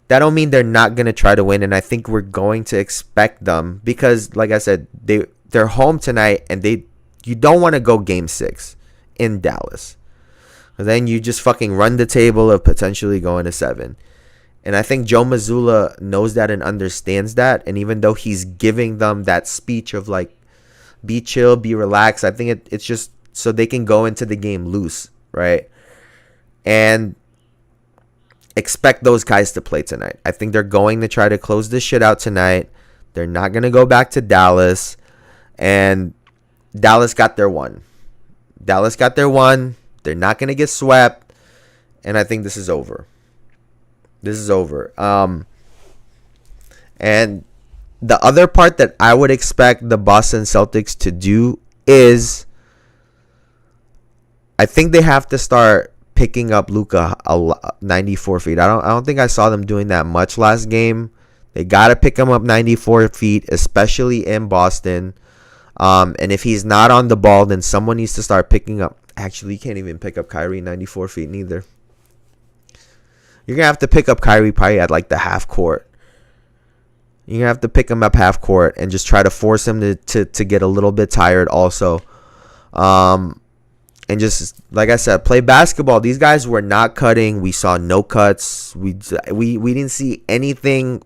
That don't mean they're not going to try to win, and I think we're going to expect them because, like I said, they're home tonight, and you don't want to go Game 6 in Dallas. Then you just fucking run the table of potentially going to 7. And I think Joe Mazzulla knows that and understands that. And even though he's giving them that speech of like, be chill, be relaxed, I think it's just so they can go into the game loose, right? And expect those guys to play tonight. I think they're going to try to close this shit out tonight. They're not going to go back to Dallas. And Dallas got their one. They're not going to get swept. And I think this is over. And the other part that I would expect the Boston Celtics to do is I think they have to start picking up Luka 94 feet. I don't think I saw them doing that much last game. They got to pick him up 94 feet, especially in Boston. And if he's not on the ball, then someone needs to start picking up. Actually, you can't even pick up Kyrie 94 feet neither. You're going to have to pick up Kyrie probably at like the half court. You're going to have to pick him up half court and just try to force him to get a little bit tired also. And just, like I said, play basketball. These guys were not cutting. We saw no cuts. We didn't see anything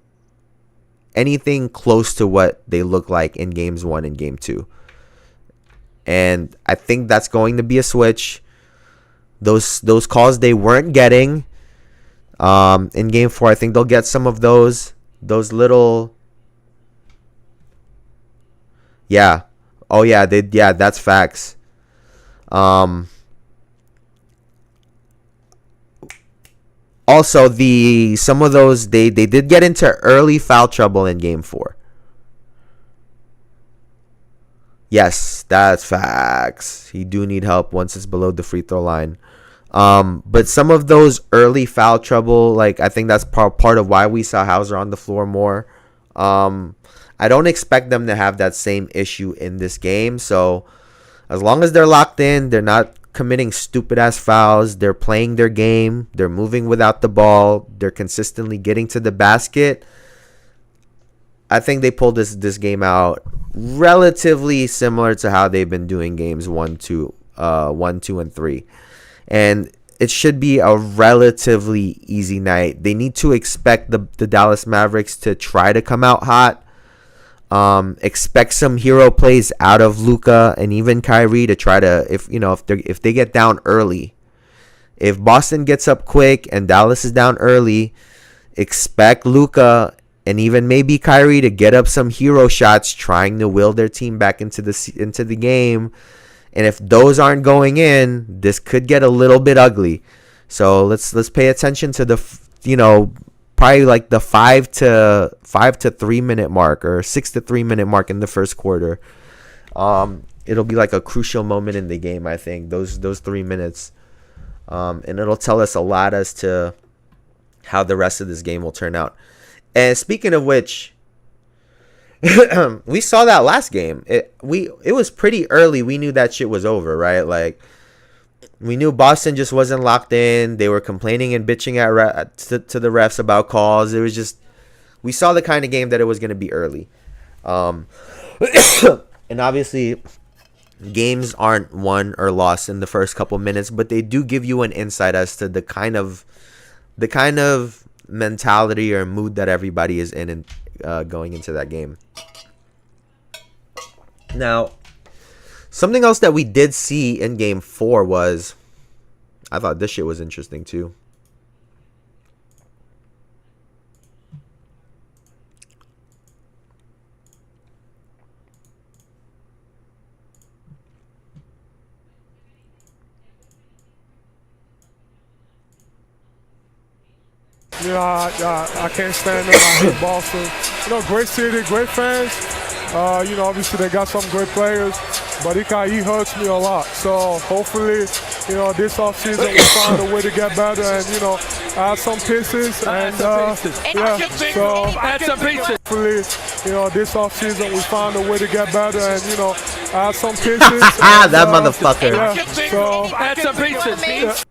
close to what they look like in games 1 and game 2. And I think that's going to be a switch. Those calls they weren't getting in game 4, I think they'll get some of those little. Yeah. Oh yeah, that's facts. Also, some of those they did get into early foul trouble in game 4. Yes, that's facts. He do need help once it's below the free throw line. But some of those early foul trouble, like I think that's part of why we saw Hauser on the floor more. I don't expect them to have that same issue in this game. So as long as they're locked in, they're not committing stupid ass fouls, they're playing their game, they're moving without the ball, they're consistently getting to the basket. I think they pulled this game out relatively similar to how they've been doing games 1, 2, and 3. And it should be a relatively easy night. They need to expect the Dallas Mavericks to try to come out hot. Expect some hero plays out of Luka and even Kyrie to try to, if they get down early. If Boston gets up quick and Dallas is down early, expect Luka and even maybe Kyrie to get up some hero shots trying to will their team back into the game. And if those aren't going in, this could get a little bit ugly. So let's pay attention to the probably like the 5 to 3 minute mark or 6 to 3 minute mark in the first quarter. It'll be like a crucial moment in the game, I think, those 3 minutes. And it'll tell us a lot as to how the rest of this game will turn out. And speaking of which, we saw that last game. It was pretty early. We knew that shit was over, right? Like, we knew Boston just wasn't locked in. They were complaining and bitching to the refs about calls. It was just, we saw the kind of game that it was going to be early. And obviously, games aren't won or lost in the first couple minutes, but they do give you an insight as to the kind of mentality or mood that everybody is in and going into that game. Now, something else that we did see in game 4 was, I thought this shit was interesting too. I can't stand them. I hate Boston. Great city, great fans. Obviously they got some great players, but he hurts me a lot. So hopefully, this offseason we find a way to get better and, add some pieces. And add some pieces. Hopefully, this offseason we find a way to get better and, add some pieces. That motherfucker. Add some pieces.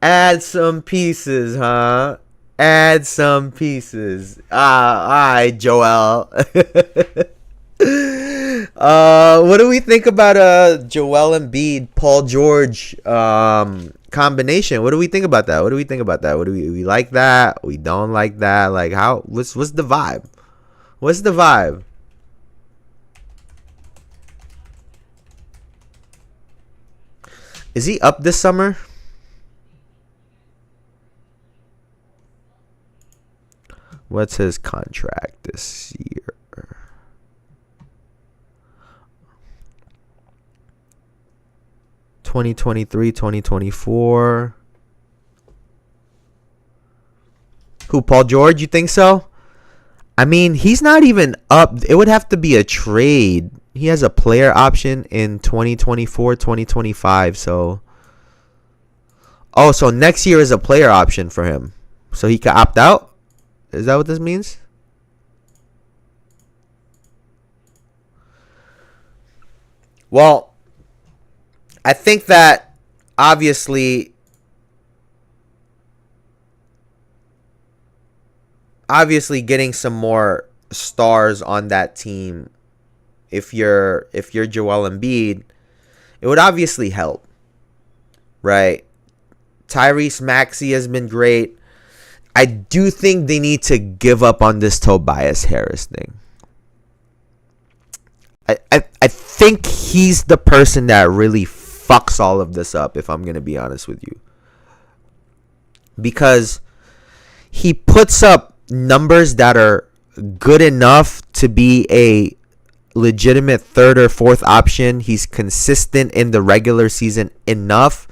Add some pieces, huh? Add some pieces. All right, Joel. What do we think about Joel Embiid, Paul George combination? What do we think about that? Do we like that? We don't like that? Like, what's the vibe? What's the vibe? Is he up this summer? What's his contract this year? $2023-2024. Who, Paul George? You think so? I mean, he's not even up. It would have to be a trade. He has a player option in 2024-2025. So, Oh, so next year is a player option for him. So he could opt out? Is that what this means? Well, I think that obviously getting some more stars on that team, if you're Joel Embiid, it would obviously help, right? Tyrese Maxey has been great. I do think they need to give up on this Tobias Harris thing. I think he's the person that really fucks all of this up, if I'm going to be honest with you. Because he puts up numbers that are good enough to be a legitimate third or fourth option. He's consistent in the regular season enough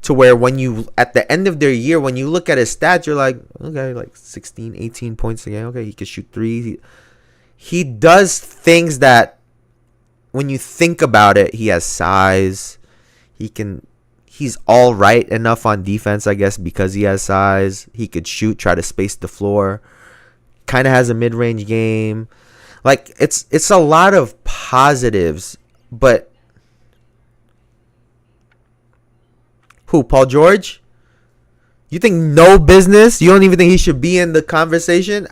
to where when you, at the end of their year, when you look at his stats, you're like, okay, like 16, 18 points a game. Okay, he can shoot three. He does things that, when you think about it, he has size. He's all right enough on defense, I guess, because he has size. He could shoot, try to space the floor. Kind of has a mid-range game. Like, it's a lot of positives, but who, Paul George? You think no business? You don't even think he should be in the conversation?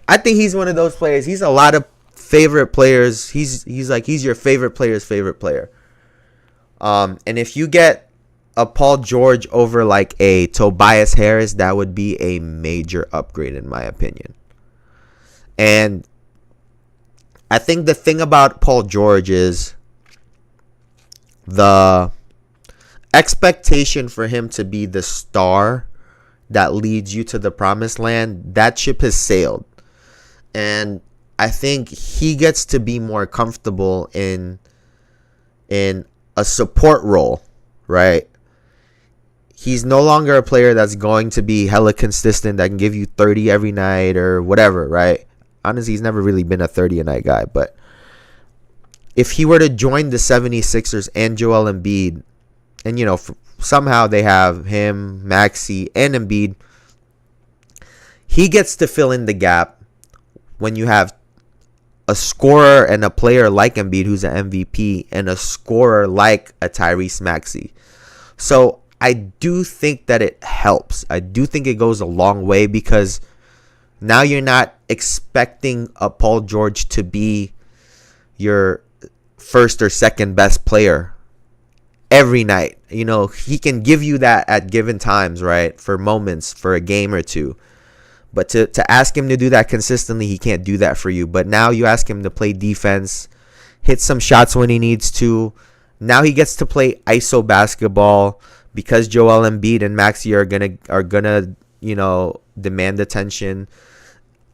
I think he's one of those players. He's a lot of favorite players. He's your favorite player's favorite player. And if you get a Paul George over like a Tobias Harris, that would be a major upgrade in my opinion. And I think the thing about Paul George is the expectation for him to be the star that leads you to the promised land. That ship has sailed. And I think he gets to be more comfortable in a support role, right? He's no longer a player that's going to be hella consistent, that can give you 30 every night or whatever, right? Honestly, he's never really been a 30-a-night guy. But if he were to join the 76ers and Joel Embiid, and, you know, somehow they have him, Maxey, and Embiid, he gets to fill in the gap when you have a scorer and a player like Embiid, who's an MVP, and a scorer like a Tyrese Maxey. So I do think that it helps. I do think it goes a long way, because now you're not expecting a Paul George to be your first or second best player every night. You know, he can give you that at given times, right? For moments, for a game or two. But to ask him to do that consistently, he can't do that for you. But now you ask him to play defense, hit some shots when he needs to. Now he gets to play ISO basketball, because Joel Embiid and Maxey are gonna you know, demand attention.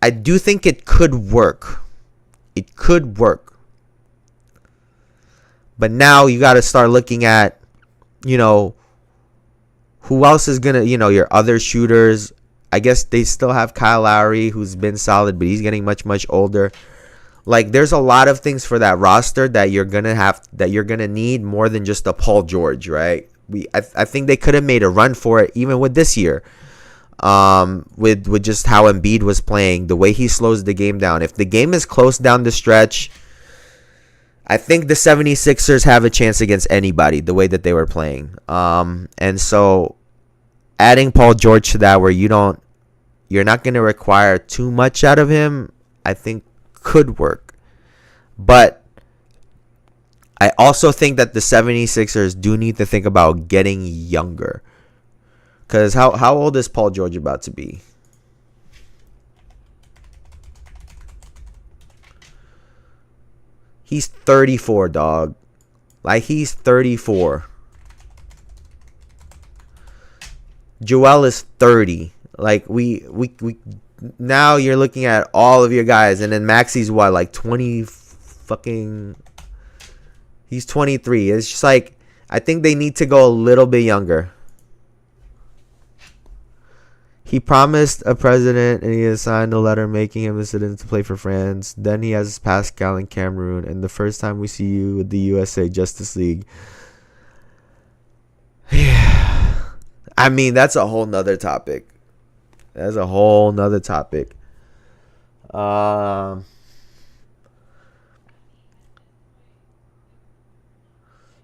I do think it could work. It could work. But now you got to start looking at, you know, who else is gonna, you know, your other shooters. I guess they still have Kyle Lowry, who's been solid, but he's getting much, much older. Like, there's a lot of things for that roster that you're gonna need more than just a Paul George, right? I think they could have made a run for it even with this year. With just how Embiid was playing, the way he slows the game down. If the game is close down the stretch, I think the 76ers have a chance against anybody, the way that they were playing. And so adding Paul George to that, where you're not going to require too much out of him, I think could work. But I also think that the 76ers do need to think about getting younger. Because how old is Paul George about to be? He's 34, dog. Like, he's 34. Joel is 30. Like, we now you're looking at all of your guys, and then Maxey's what, like 20 fucking. He's 23. It's just like, I think they need to go a little bit younger. He promised a president, and he has signed a letter making him a citizen to play for France. Then he has Pascal in Cameroon, and the first time we see you with the USA Justice League. Yeah. I mean, that's a whole nother topic. That's a whole nother topic. So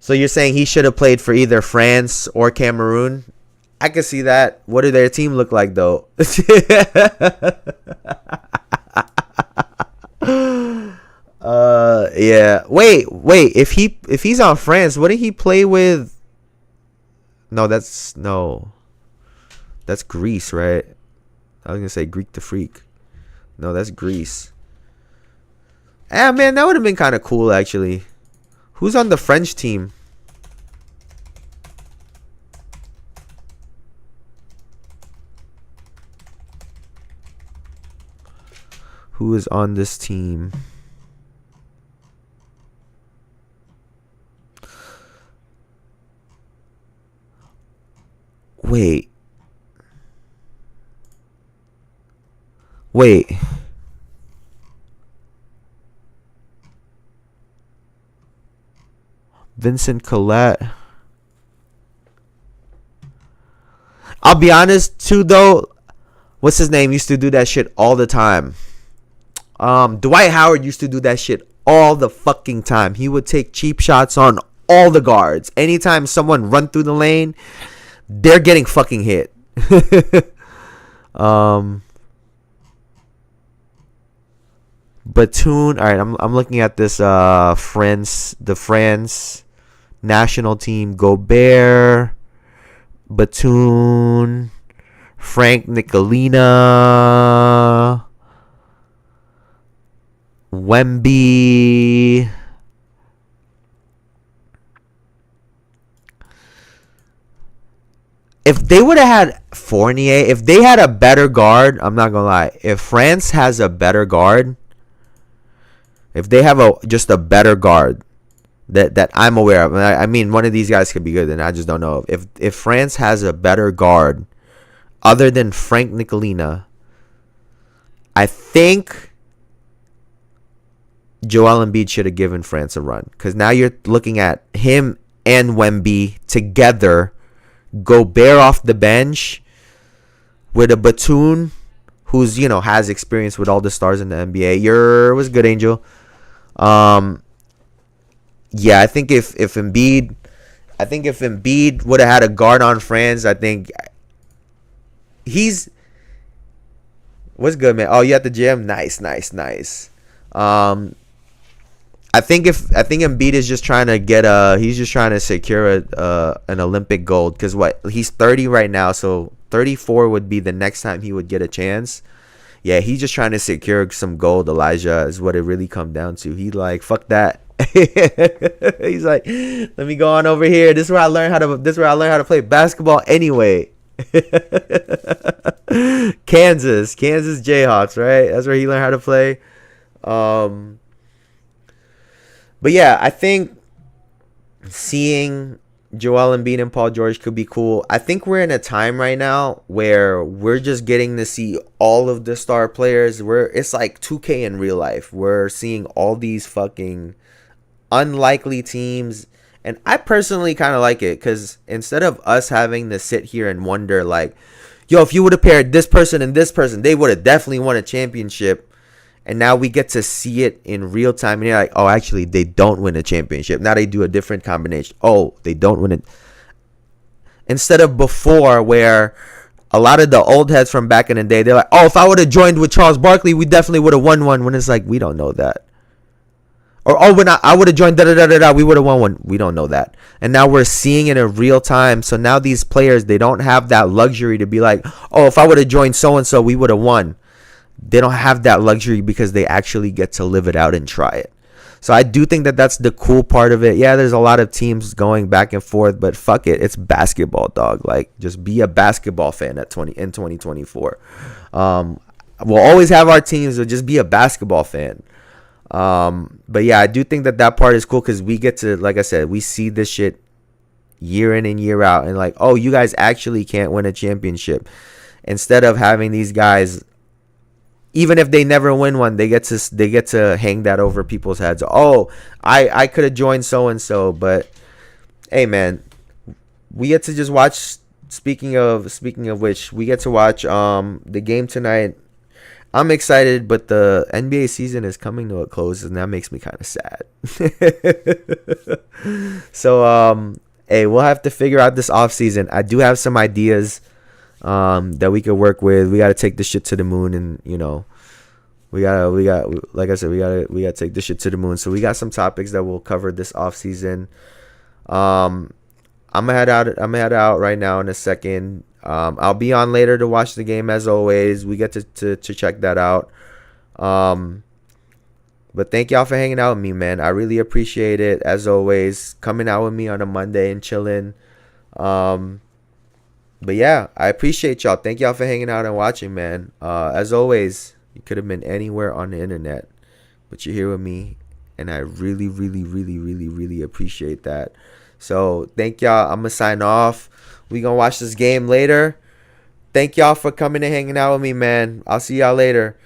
you're saying he should have played for either France or Cameroon? I can see that. What did their team look like, though? Yeah. Wait. If he's on France, what did he play with? No, that's Greece, right? I was gonna say Greek the Freak. No, that's Greece. Ah, man, that would have been kind of cool, actually. Who's on the French team? Who is on this team? Wait. Vincent Colette. I'll be honest too, though. What's his name? Used to do that shit all the time. Dwight Howard used to do that shit all the fucking time. He would take cheap shots on all the guards. Anytime someone run through the lane, they're getting fucking hit. Batum. All right, I'm looking at this the France national team. Gobert, Batum, Frank Nicolina, Wemby, if they would have had Fournier, if they had a better guard, I'm not gonna lie. If France has a better guard, if they have just a better guard that I'm aware of, I mean, one of these guys could be good, and I just don't know. If France has a better guard other than Frank Nicolina, I think Joel Embiid should have given France a run, because now you're looking at him and Wemby together. Gobert off the bench with a Batum who's, has experience with all the stars in the NBA. Was good, Angel. Yeah, I think if Embiid would have had a guard on France, I think what's good, man. Oh, you at the gym? Nice. I think Embiid is just trying to secure an Olympic gold, because he's 30 right now, so 34 would be the next time he would get a chance. Yeah, he's just trying to secure some gold, Elijah, is what it really come down to. He like, fuck that. He's like, let me go on over here. This is where I learned how to play basketball anyway. Kansas Jayhawks, right? That's where he learned how to play. But yeah, I think seeing Joel Embiid and Paul George could be cool. I think we're in a time right now where we're just getting to see all of the star players. It's like 2K in real life. We're seeing all these fucking unlikely teams. And I personally kind of like it, because instead of us having to sit here and wonder like, yo, if you would have paired this person and this person, they would have definitely won a championship. And now we get to see it in real time. And you're like, oh, actually, they don't win a championship. Now they do a different combination. Oh, they don't win it. Instead of before, where a lot of the old heads from back in the day, they're like, oh, if I would have joined with Charles Barkley, we definitely would have won one. When it's like, we don't know that. Or, oh, when I would have joined da-da-da-da-da, we would have won one. We don't know that. And now we're seeing it in real time. So now these players, they don't have that luxury to be like, oh, if I would have joined so-and-so, we would have won. They don't have that luxury because they actually get to live it out and try it. So I do think that that's the cool part of it. Yeah, there's a lot of teams going back and forth, but fuck it. It's basketball, dog. Like, just be a basketball fan in 2024. We'll always have our teams, so just be a basketball fan. But yeah, I do think that part is cool, because we get to, like I said, we see this shit year in and year out, and like, oh, you guys actually can't win a championship. Instead of having these guys, even if they never win one, they get to hang that over people's heads. Oh, I could have joined so and so, but hey, man, we get to just watch speaking of which, we get to watch the game tonight. I'm excited, but the NBA season is coming to a close, and that makes me kind of sad. So, hey, we'll have to figure out this offseason. I do have some ideas that we could work with. We got to take this shit to the moon, and we got like I said, we got to take this shit to the moon. So we got some topics that we'll cover this offseason. I'm gonna head out right now in a second. I'll be on later to watch the game as always. We get to check that out. But thank y'all for hanging out with me, man. I really appreciate it, as always, coming out with me on a Monday and chilling. But yeah, I appreciate y'all. Thank y'all for hanging out and watching, man. As always, you could have been anywhere on the internet, but you're here with me, and I really, really, really, really, really appreciate that. So thank y'all. I'm gonna sign off. We gonna watch this game later. Thank y'all for coming and hanging out with me, man. I'll see y'all later.